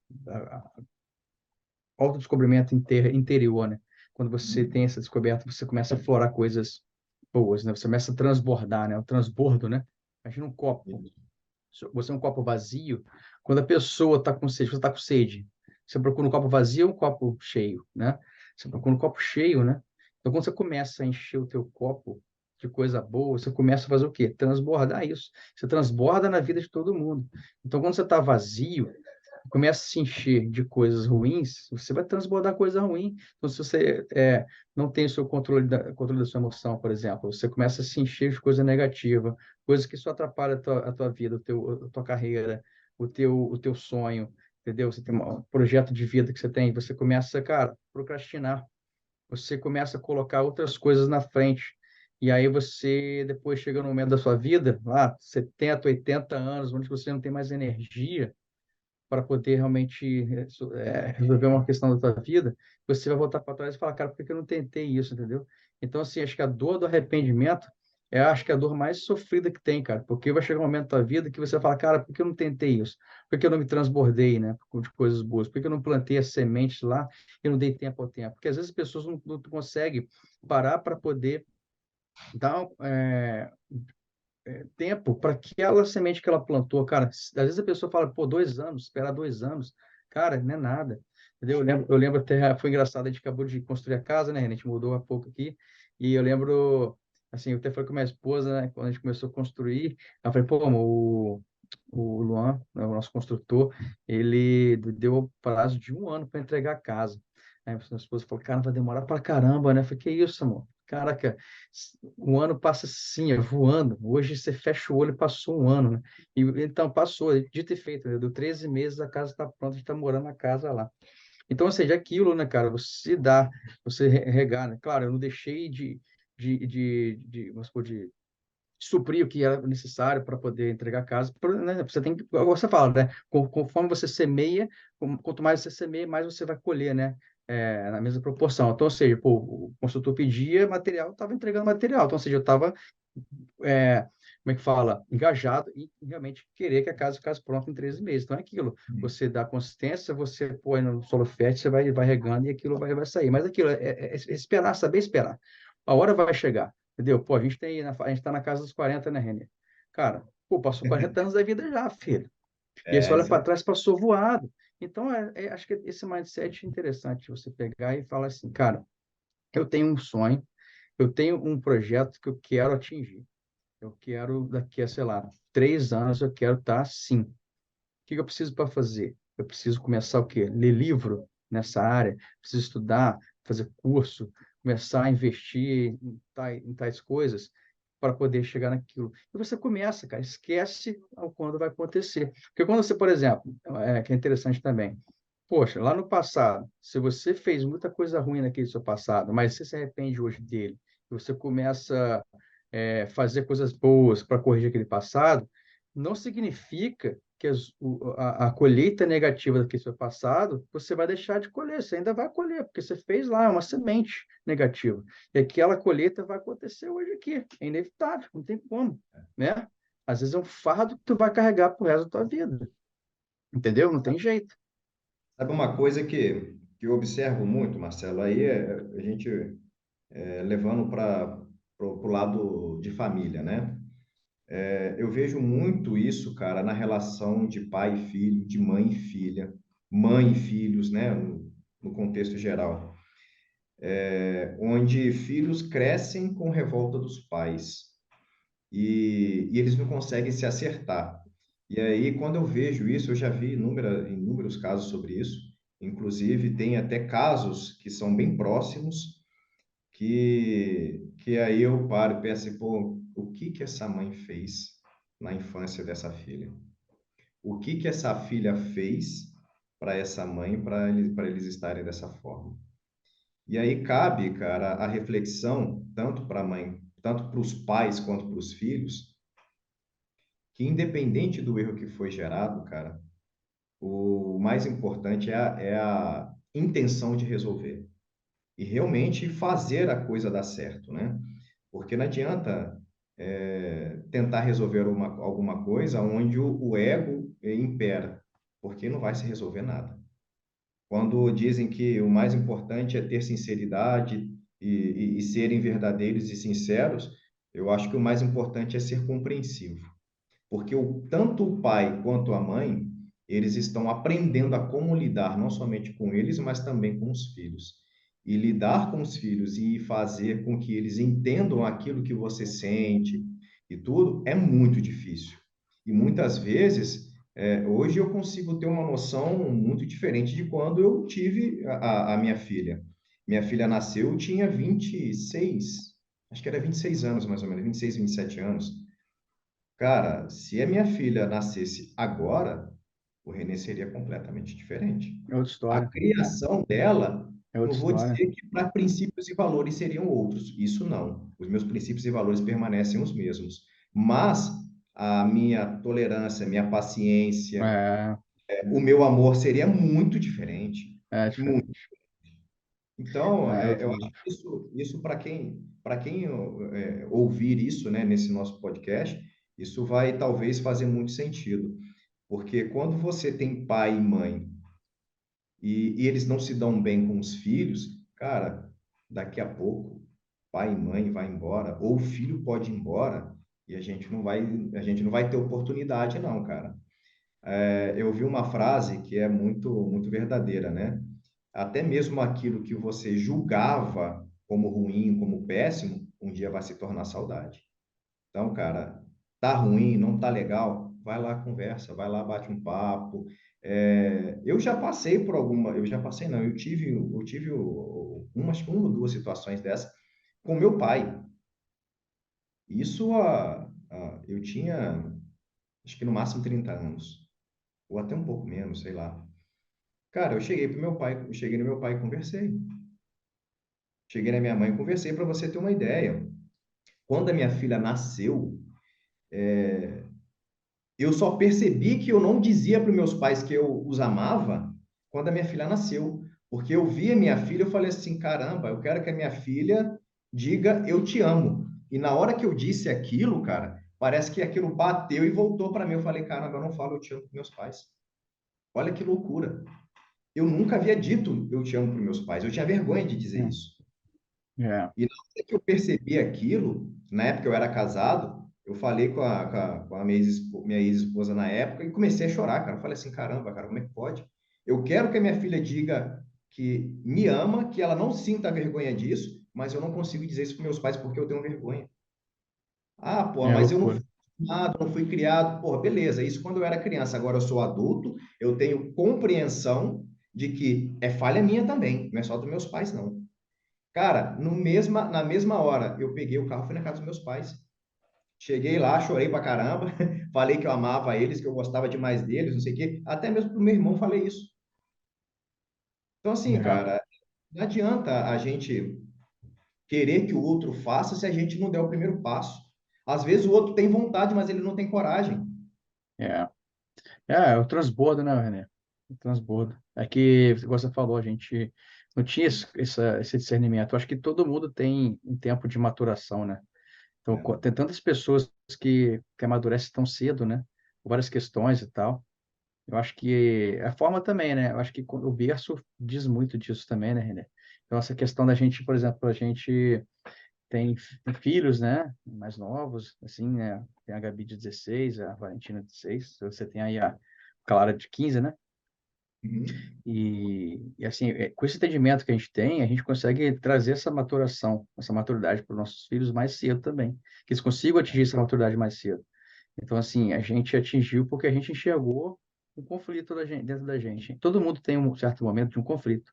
Autodescobrimento interior, né? Quando você tem essa descoberta, você começa a aflorar coisas boas, né? Você começa a transbordar, né? O transbordo, né? Imagina um copo. Você é um copo vazio. Quando a pessoa está com sede, você está com sede. Você procura um copo vazio ou um copo cheio, né? Você procura um copo cheio, né? Então, quando você começa a encher o teu copo de coisa boa, você começa a fazer o quê? Transbordar isso. Você transborda na vida de todo mundo. Então, quando você está vazio, começa a se encher de coisas ruins, você vai transbordar coisa ruim. Então, se você não tem o seu controle da sua emoção, por exemplo, você começa a se encher de coisa negativa, coisas que só atrapalham a tua vida, a tua carreira, o teu sonho, entendeu? Você tem um projeto de vida que você tem, você começa, cara, a procrastinar. Você começa a colocar outras coisas na frente. E aí você, depois chega no momento da sua vida, lá, 70, 80 anos, onde você não tem mais energia, para poder realmente resolver uma questão da tua vida, você vai voltar para trás e falar, cara, por que que eu não tentei isso, entendeu? Então, assim, acho que a dor do arrependimento acho que é a dor mais sofrida que tem, cara, porque vai chegar um momento da tua vida que você fala, cara, por que eu não tentei isso? Por que eu não me transbordei, né, de coisas boas? Por que eu não plantei as sementes lá e não dei tempo ao tempo? Porque às vezes as pessoas não conseguem parar para poder dar tempo para aquela semente que ela plantou, cara. Às vezes a pessoa fala, pô, 2 anos, esperar 2 anos, cara, não é nada. Entendeu? Eu lembro até, foi engraçado, a gente acabou de construir a casa, né? A gente mudou há pouco aqui, e eu lembro, assim, eu até falei com a minha esposa, né? Quando a gente começou a construir, eu falei, pô, amor, o Luan, né, o nosso construtor, ele deu o prazo de 1 ano para entregar a casa. Aí a minha esposa falou, cara, vai demorar pra caramba, né? Eu falei, que isso, amor? Caraca, o ano passa assim, voando. Hoje você fecha o olho e passou 1 ano, né? E, então, passou, dito e feito, né? Deu 13 meses, a casa está pronta, a gente está morando na casa lá. Então, ou seja, aquilo, né, cara, você dá, você regar, né? Claro, eu não deixei vamos supor, de suprir o que era necessário para poder entregar a casa, né? Você tem que, como você fala, né? Conforme você semeia, quanto mais você semeia, mais você vai colher, né? Na mesma proporção. Então, ou seja, pô, o consultor pedia material, estava entregando material. Então, ou seja, eu estava, é, como é que fala? Engajado em realmente querer que a casa ficasse pronta em 13 meses. Então, é aquilo. Você dá consistência, você põe no solo fértil, você vai regando e aquilo vai sair. Mas aquilo é esperar, saber esperar. A hora vai chegar. Entendeu? Pô, a gente tá na casa dos 40, né, Renê? Cara, pô, passou 40 anos da vida já, filho. E aí você olha Isso para aí. trás, passou voado. Então, acho que esse mindset é interessante, você pegar e falar assim, cara, eu tenho um sonho, eu tenho um projeto que eu quero atingir. Eu quero, daqui a, sei lá, 3 anos, eu quero estar assim. O que eu preciso para fazer? Eu preciso começar o quê? Ler livro nessa área, preciso estudar, fazer curso, começar a investir em tais coisas para poder chegar naquilo. E você começa, cara, esquece ao quando vai acontecer. Porque quando você, por exemplo, que é interessante também, poxa, lá no passado, se você fez muita coisa ruim naquele seu passado, mas você se arrepende hoje dele, e você começa fazer coisas boas para corrigir aquele passado, não significa que a colheita negativa daquele seu passado, você vai deixar de colher, você ainda vai colher, porque você fez lá uma semente negativa. E aquela colheita vai acontecer hoje aqui, é inevitável, não tem como, né? Às vezes é um fardo que tu vai carregar pro resto da tua vida, entendeu? Não tem jeito. Sabe uma coisa que eu observo muito, Marcelo, aí a gente levando para o lado de família, né? Eu vejo muito isso, cara, na relação de pai e filho, de mãe e filhos, né? No contexto geral, onde filhos crescem com revolta dos pais e eles não conseguem se acertar. E aí, quando eu vejo isso, eu já vi inúmeros casos sobre isso. Inclusive, tem até casos que são bem próximos, que aí eu paro e penso, assim, pô, o que que essa mãe fez na infância dessa filha? O que que essa filha fez para essa mãe, para eles estarem dessa forma? E aí cabe, cara, a reflexão, tanto para a mãe, tanto para os pais quanto para os filhos, que independente do erro que foi gerado, cara, o mais importante é a intenção de resolver e realmente fazer a coisa dar certo, né? Porque não adianta tentar resolver alguma coisa onde o ego impera, porque não vai se resolver nada. Quando dizem que o mais importante é ter sinceridade e serem verdadeiros e sinceros, eu acho que o mais importante é ser compreensivo. Porque tanto o pai quanto a mãe, eles estão aprendendo a como lidar, não somente com eles, mas também com os filhos. E lidar com os filhos e fazer com que eles entendam aquilo que você sente e tudo é muito difícil. E muitas vezes, hoje eu consigo ter uma noção muito diferente de quando eu tive a minha filha. Minha filha nasceu, eu tinha 26, acho que era 26 anos mais ou menos, 26, 27 anos. Cara, se a minha filha nascesse agora, o Renê seria completamente diferente. É outra A história. criação dela, É não outra vou história. dizer que para princípios e valores seriam outros. Isso não. Os meus princípios e valores permanecem os mesmos. Mas a minha tolerância, minha paciência, É, o meu amor seria muito diferente. é Muito. diferente. Então, Ah, eu eu acho vi. que isso para quem ouvir isso, né, nesse nosso podcast, isso vai talvez fazer muito sentido. Porque quando você tem pai e mãe e eles não se dão bem com os filhos, cara, daqui a pouco, pai e mãe vai embora, ou o filho pode ir embora, e a gente não vai ter oportunidade, não, cara. Eu vi uma frase que é muito, muito verdadeira, né? Até mesmo aquilo que você julgava como ruim, como péssimo, um dia vai se tornar saudade. Então, cara, tá ruim, não tá legal, vai lá, conversa, vai lá, bate um papo. Eu já passei por eu já passei, não, eu tive uma ou duas situações dessa com meu pai. Isso eu tinha, acho que no máximo 30 anos, ou até um pouco menos, sei lá. Cara, eu cheguei no meu pai e conversei. Cheguei na minha mãe e conversei para você ter uma ideia. Quando a minha filha nasceu, eu só percebi que eu não dizia para os meus pais que eu os amava quando a minha filha nasceu. Porque eu via minha filha, eu falei assim, caramba, eu quero que a minha filha diga eu te amo. E na hora que eu disse aquilo, cara, parece que aquilo bateu e voltou para mim. Eu falei, caramba, eu não falo eu te amo para meus pais. Olha que loucura. Eu nunca havia dito eu te amo para meus pais. Eu tinha vergonha de dizer isso. É, E na hora que eu percebi aquilo, na época eu era casado, eu falei com a minha ex-esposa na época e comecei a chorar, cara. Eu falei assim, caramba, cara, como é que pode? Eu quero que a minha filha diga que me ama, que ela não sinta vergonha disso, mas eu não consigo dizer isso para meus pais porque eu tenho vergonha. Ah, pô, é mas eu não loucura. fui nada, não fui criado. Porra, beleza, isso quando eu era criança. Agora eu sou adulto, eu tenho compreensão de que é falha minha também, não é só dos meus pais, não. Cara, na mesma hora, eu peguei o carro e fui na casa dos meus pais. Cheguei lá, chorei pra caramba, falei que eu amava eles, que eu gostava demais deles, não sei o quê. Até mesmo pro meu irmão falei isso. Então, assim, É, cara, não adianta a gente querer que o outro faça se a gente não der o primeiro passo. Às vezes o outro tem vontade, mas ele não tem coragem. é. É o transbordo, né, René? O transbordo. É que, igual você falou, a gente não tinha esse discernimento. Eu acho que todo mundo tem um tempo de maturação, né? Então, É, tem tantas pessoas que amadurecem tão cedo, né? Por várias questões e tal. Eu acho que a forma também, né? Eu acho que o berço diz muito disso também, né, René? Então, essa questão da gente, por exemplo, a gente tem filhos, né? Mais novos, assim, né? Tem a Gabi de 16, a Valentina de 6, você tem aí a Clara de 15, né? uhum, E assim, com esse entendimento que a gente tem, a gente consegue trazer essa maturação, essa maturidade para os nossos filhos mais cedo também, que eles consigam atingir essa maturidade mais cedo. Então, assim, a gente atingiu porque a gente enxergou um conflito dentro da gente. Todo mundo tem um certo momento de um conflito,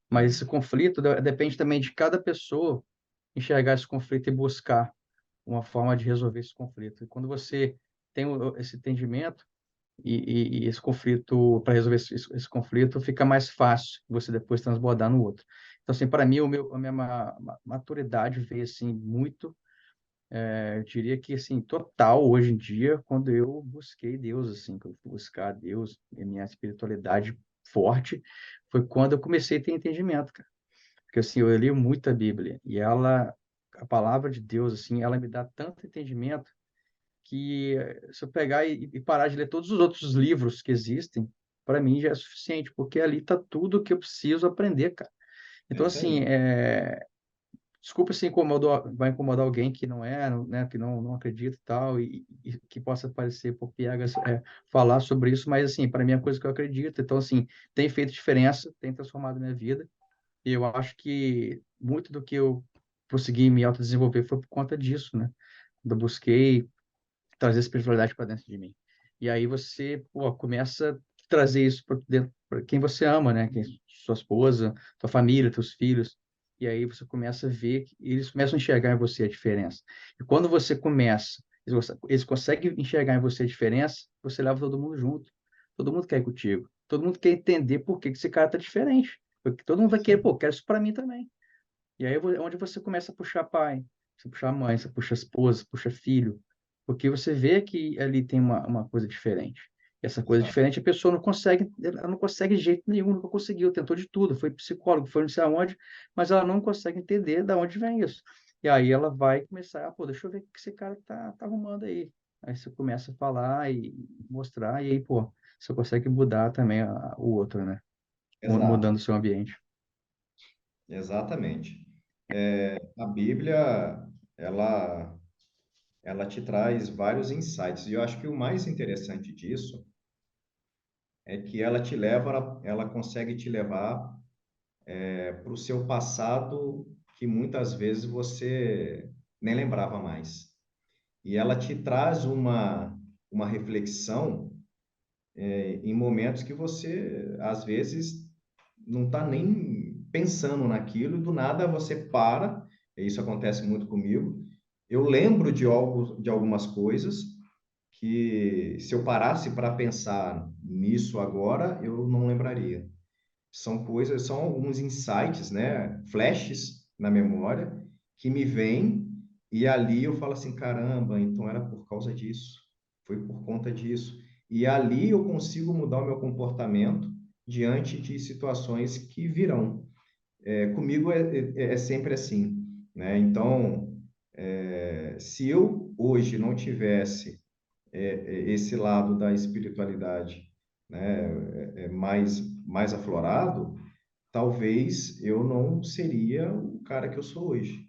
mas esse é, conflito depende também de cada pessoa enxergar esse conflito e buscar uma forma de resolver esse conflito. E quando você tem esse entendimento e esse conflito, para resolver esse conflito, fica mais fácil você depois transbordar no outro. Então, assim, para mim, a minha maturidade veio, assim, muito, eu diria que, assim, total, hoje em dia, quando eu busquei Deus, assim, quando eu fui buscar Deus e a minha espiritualidade forte, foi quando eu comecei a ter entendimento, cara. Porque, assim, eu li muito a Bíblia e a palavra de Deus, assim, ela me dá tanto entendimento que se eu pegar e parar de ler todos os outros livros que existem, para mim já é suficiente, porque ali está tudo que eu preciso aprender, cara. é Então, isso assim, aí. desculpa se vai incomodar alguém que não é, né, que não acredita e tal, e que possa parecer por piegas falar sobre isso, mas, assim, para mim é uma coisa que eu acredito. Então, assim, tem feito diferença, tem transformado minha vida, e eu acho que muito do que eu consegui me autodesenvolver foi por conta disso, né? Quando eu busquei trazer espiritualidade para dentro de mim. E aí você, pô, começa a trazer isso para dentro, para quem você ama, né? Sua esposa, sua família, seus filhos. E aí você começa a ver, eles começam a enxergar em você a diferença. E quando você começa, eles conseguem enxergar em você a diferença, você leva todo mundo junto. Todo mundo quer ir contigo. Todo mundo quer entender por que que esse cara tá diferente. Porque todo mundo É vai isso querer, aí. pô, quero isso para mim também. E aí é onde você começa a puxar pai, você puxa mãe, você puxa esposa, puxa filho, porque você vê que ali tem uma coisa diferente. Essa coisa Exato. diferente, a pessoa não consegue, ela não consegue de jeito nenhum, nunca conseguiu, tentou de tudo, foi psicólogo, foi não sei aonde, mas ela não consegue entender de onde vem isso. E aí ela vai começar, pô, deixa eu ver o que esse cara tá arrumando aí. Aí você começa a falar e mostrar, e aí, pô, você consegue mudar também o outro, né? Exato. Mudando o seu ambiente. Exatamente. A Bíblia, ela, ela te traz vários insights. E eu acho que o mais interessante disso é que ela consegue te levar para o seu passado que muitas vezes você nem lembrava mais. E ela te traz uma reflexão em momentos que você, às vezes, não está nem pensando naquilo, e do nada você para, e isso acontece muito comigo. Eu lembro de algumas coisas que, se eu parasse para pensar nisso agora, eu não lembraria. São coisas, são alguns insights, né? Flashes na memória que me vêm e ali eu falo assim, caramba, então era por causa disso, foi por conta disso. E ali eu consigo mudar o meu comportamento diante de situações que virão. Comigo é sempre assim, né? Então, se eu hoje não tivesse esse lado da espiritualidade, né, mais aflorado, talvez eu não seria o cara que eu sou hoje.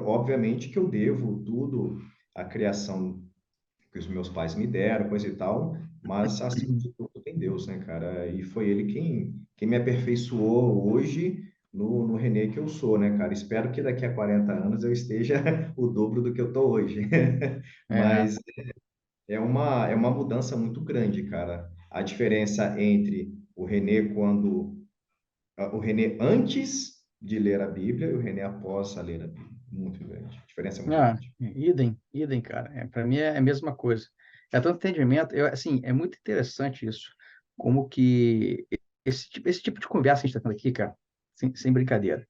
Obviamente que eu devo tudo à criação que os meus pais me deram, coisa e tal, mas acima de tudo tem Deus, né, cara? E foi ele quem me aperfeiçoou hoje no Renê que eu sou, né, cara? Espero que daqui a 40 anos eu esteja o dobro do que eu tô hoje. É, Mas é uma mudança muito grande, cara. A diferença entre o René antes de ler a Bíblia e o René após a ler a Bíblia. Muito grande. A diferença é muito grande. idem, cara. Para mim é a mesma coisa. É tanto entendimento, assim, é muito interessante isso, como que esse tipo de conversa que a gente está tendo aqui, cara, sem brincadeira.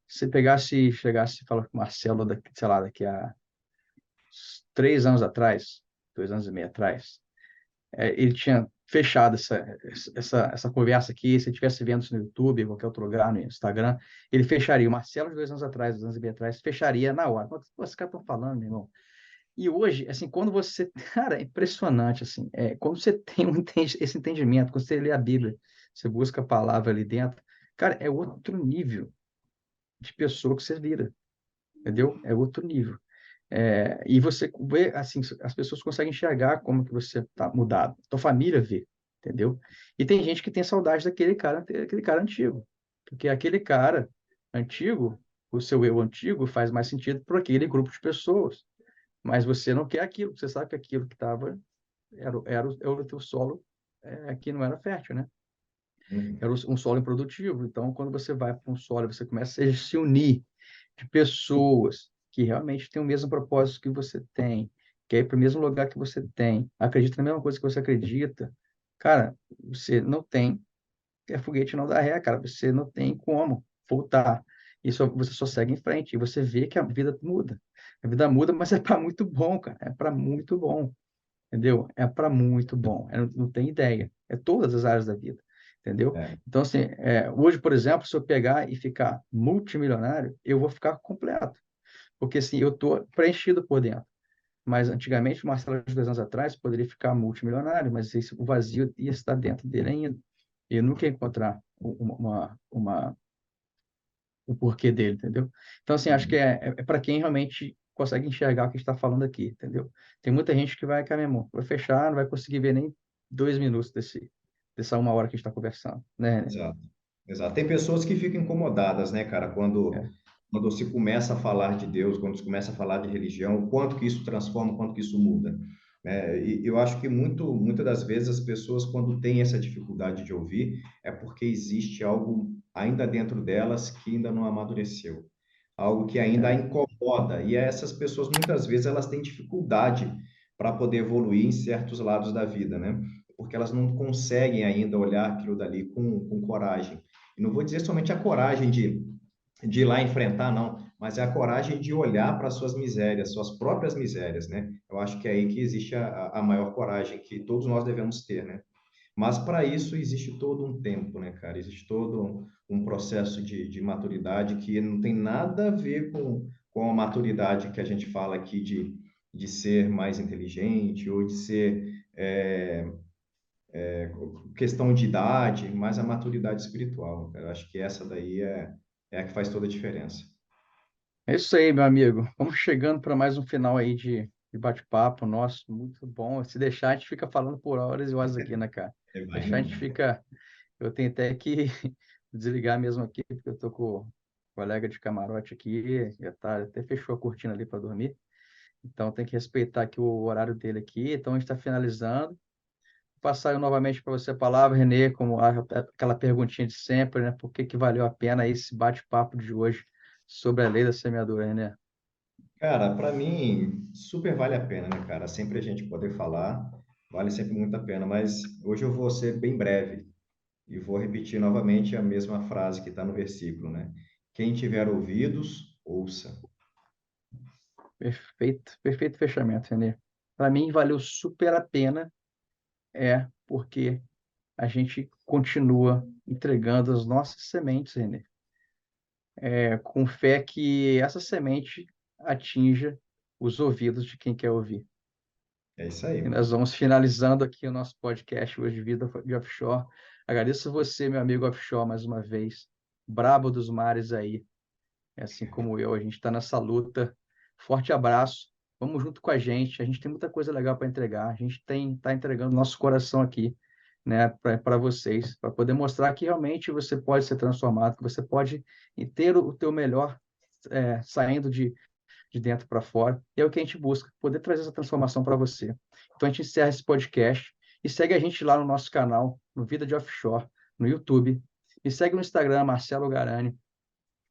Se você pegasse, chegasse e falasse com o Marcelo, sei lá, daqui a 3 anos atrás, 2 anos e meio atrás, ele tinha fechado essa conversa aqui. Se ele estivesse vendo isso no YouTube, qualquer outro lugar, no Instagram, ele fecharia. O Marcelo, de 2 anos atrás, 2 anos e meio atrás, fecharia na hora. Pô, esses caras estão falando, meu irmão. E hoje, assim, quando você. Cara, é impressionante, assim. Quando você tem esse entendimento, quando você lê a Bíblia, você busca a palavra ali dentro, cara, é outro nível de pessoa que você vira, entendeu? É outro nível. E você vê, assim, as pessoas conseguem enxergar como que você está mudado. Tua família vê, entendeu? E tem gente que tem saudade daquele cara antigo. Porque aquele cara antigo, o seu eu antigo, faz mais sentido para aquele grupo de pessoas. Mas você não quer aquilo, você sabe que aquilo que estava era o teu solo, que não era fértil, né? Uhum. Era um solo improdutivo. Então, quando você vai para um solo, você começa a se unir de pessoas que realmente têm o mesmo propósito que você tem, quer ir para o mesmo lugar que você tem, acredita na mesma coisa que você acredita, cara, você não tem, foguete não dá ré, cara, você não tem como voltar. Você só segue em frente e você vê que a vida muda. A vida muda, mas é para muito bom, cara, é para muito bom. Entendeu? É para muito bom. Não tem ideia. É todas as áreas da vida. Entendeu? É, Então, assim, hoje, por exemplo, se eu pegar e ficar multimilionário, eu vou ficar completo. Porque, assim, eu estou preenchido por dentro. Mas, antigamente, o Marcelo, de 2 anos atrás, poderia ficar multimilionário, mas o vazio ia estar dentro dele ainda. E eu nunca ia encontrar o porquê dele, entendeu? Então, assim, acho que uhum. é para quem realmente consegue enxergar o que a gente está falando aqui, entendeu? Tem muita gente que vai, cara, meu irmão, vai fechar, não vai conseguir ver nem 2 minutos dessa 1 hora que a gente está conversando, né? Exato. Exato. Tem pessoas que ficam incomodadas, né, cara, quando, É, quando se começa a falar de Deus, quando se começa a falar de religião, o quanto que isso transforma, o quanto que isso muda. E eu acho que muitas das vezes as pessoas, quando têm essa dificuldade de ouvir, é porque existe algo ainda dentro delas que ainda não amadureceu, algo que ainda a é, incomoda. E essas pessoas, muitas vezes, elas têm dificuldade para poder evoluir em certos lados da vida, né? Porque elas não conseguem ainda olhar aquilo dali com coragem. E não vou dizer somente a coragem de ir lá enfrentar, não, mas é a coragem de olhar para suas misérias, suas próprias misérias, né? Eu acho que é aí que existe a maior coragem que todos nós devemos ter, né? Mas para isso existe todo um tempo, né, cara? Existe todo um processo de maturidade que não tem nada a ver com a maturidade que a gente fala aqui de ser mais inteligente ou de ser questão de idade, mas a maturidade espiritual. Eu acho que essa daí é a que faz toda a diferença. É isso aí, meu amigo. Vamos chegando para mais um final aí de bate-papo nosso, muito bom. Se deixar, a gente fica falando por horas e horas aqui, né, cara? Vai Deixar, a gente mesmo. fica. Eu tenho até que desligar mesmo aqui, porque eu tô com o colega de camarote aqui, já tá, até fechou a cortina ali para dormir. Então tem que respeitar aqui o horário dele aqui. Então a gente está finalizando. Vou passar eu novamente para você a palavra, Renê, como aquela perguntinha de sempre, né? Por que que valeu a pena esse bate-papo de hoje sobre a lei da semeadura, Renê? Cara, para mim, super vale a pena, né, cara? Sempre a gente poder falar, vale sempre muito a pena. Mas hoje eu vou ser bem breve e vou repetir novamente a mesma frase que está no versículo, né? Quem tiver ouvidos, ouça. Perfeito, perfeito fechamento, Renê. Para mim, valeu super a pena, porque a gente continua entregando as nossas sementes, Renê, com fé que essa semente atinja os ouvidos de quem quer ouvir. É isso aí, E mano. nós vamos finalizando aqui o nosso podcast hoje de Vida de Offshore. Agradeço você, meu amigo offshore, mais uma vez. Brabo dos mares aí, assim como eu, a gente está nessa luta. Forte abraço. Vamos junto com a gente. A gente tem muita coisa legal para entregar. A gente está entregando nosso coração aqui, né, para vocês, para poder mostrar que realmente você pode ser transformado, que você pode ter o teu melhor saindo de dentro para fora. E é o que a gente busca, poder trazer essa transformação para você. Então a gente encerra esse podcast e segue a gente lá no nosso canal, no Vida de Offshore, no YouTube. Me segue no Instagram, Marcelo Garani.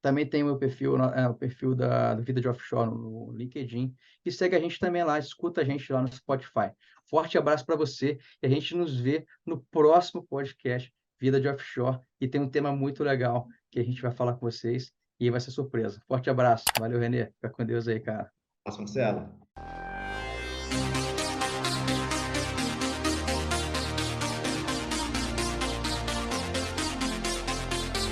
Também tem o meu perfil, o perfil do Vida de Offshore no LinkedIn. E segue a gente também lá, escuta a gente lá no Spotify. Forte abraço para você e a gente nos vê no próximo podcast Vida de Offshore. E tem um tema muito legal que a gente vai falar com vocês e vai ser surpresa. Forte abraço. Valeu, Renê. Fica com Deus aí, cara. Passa, Marcelo.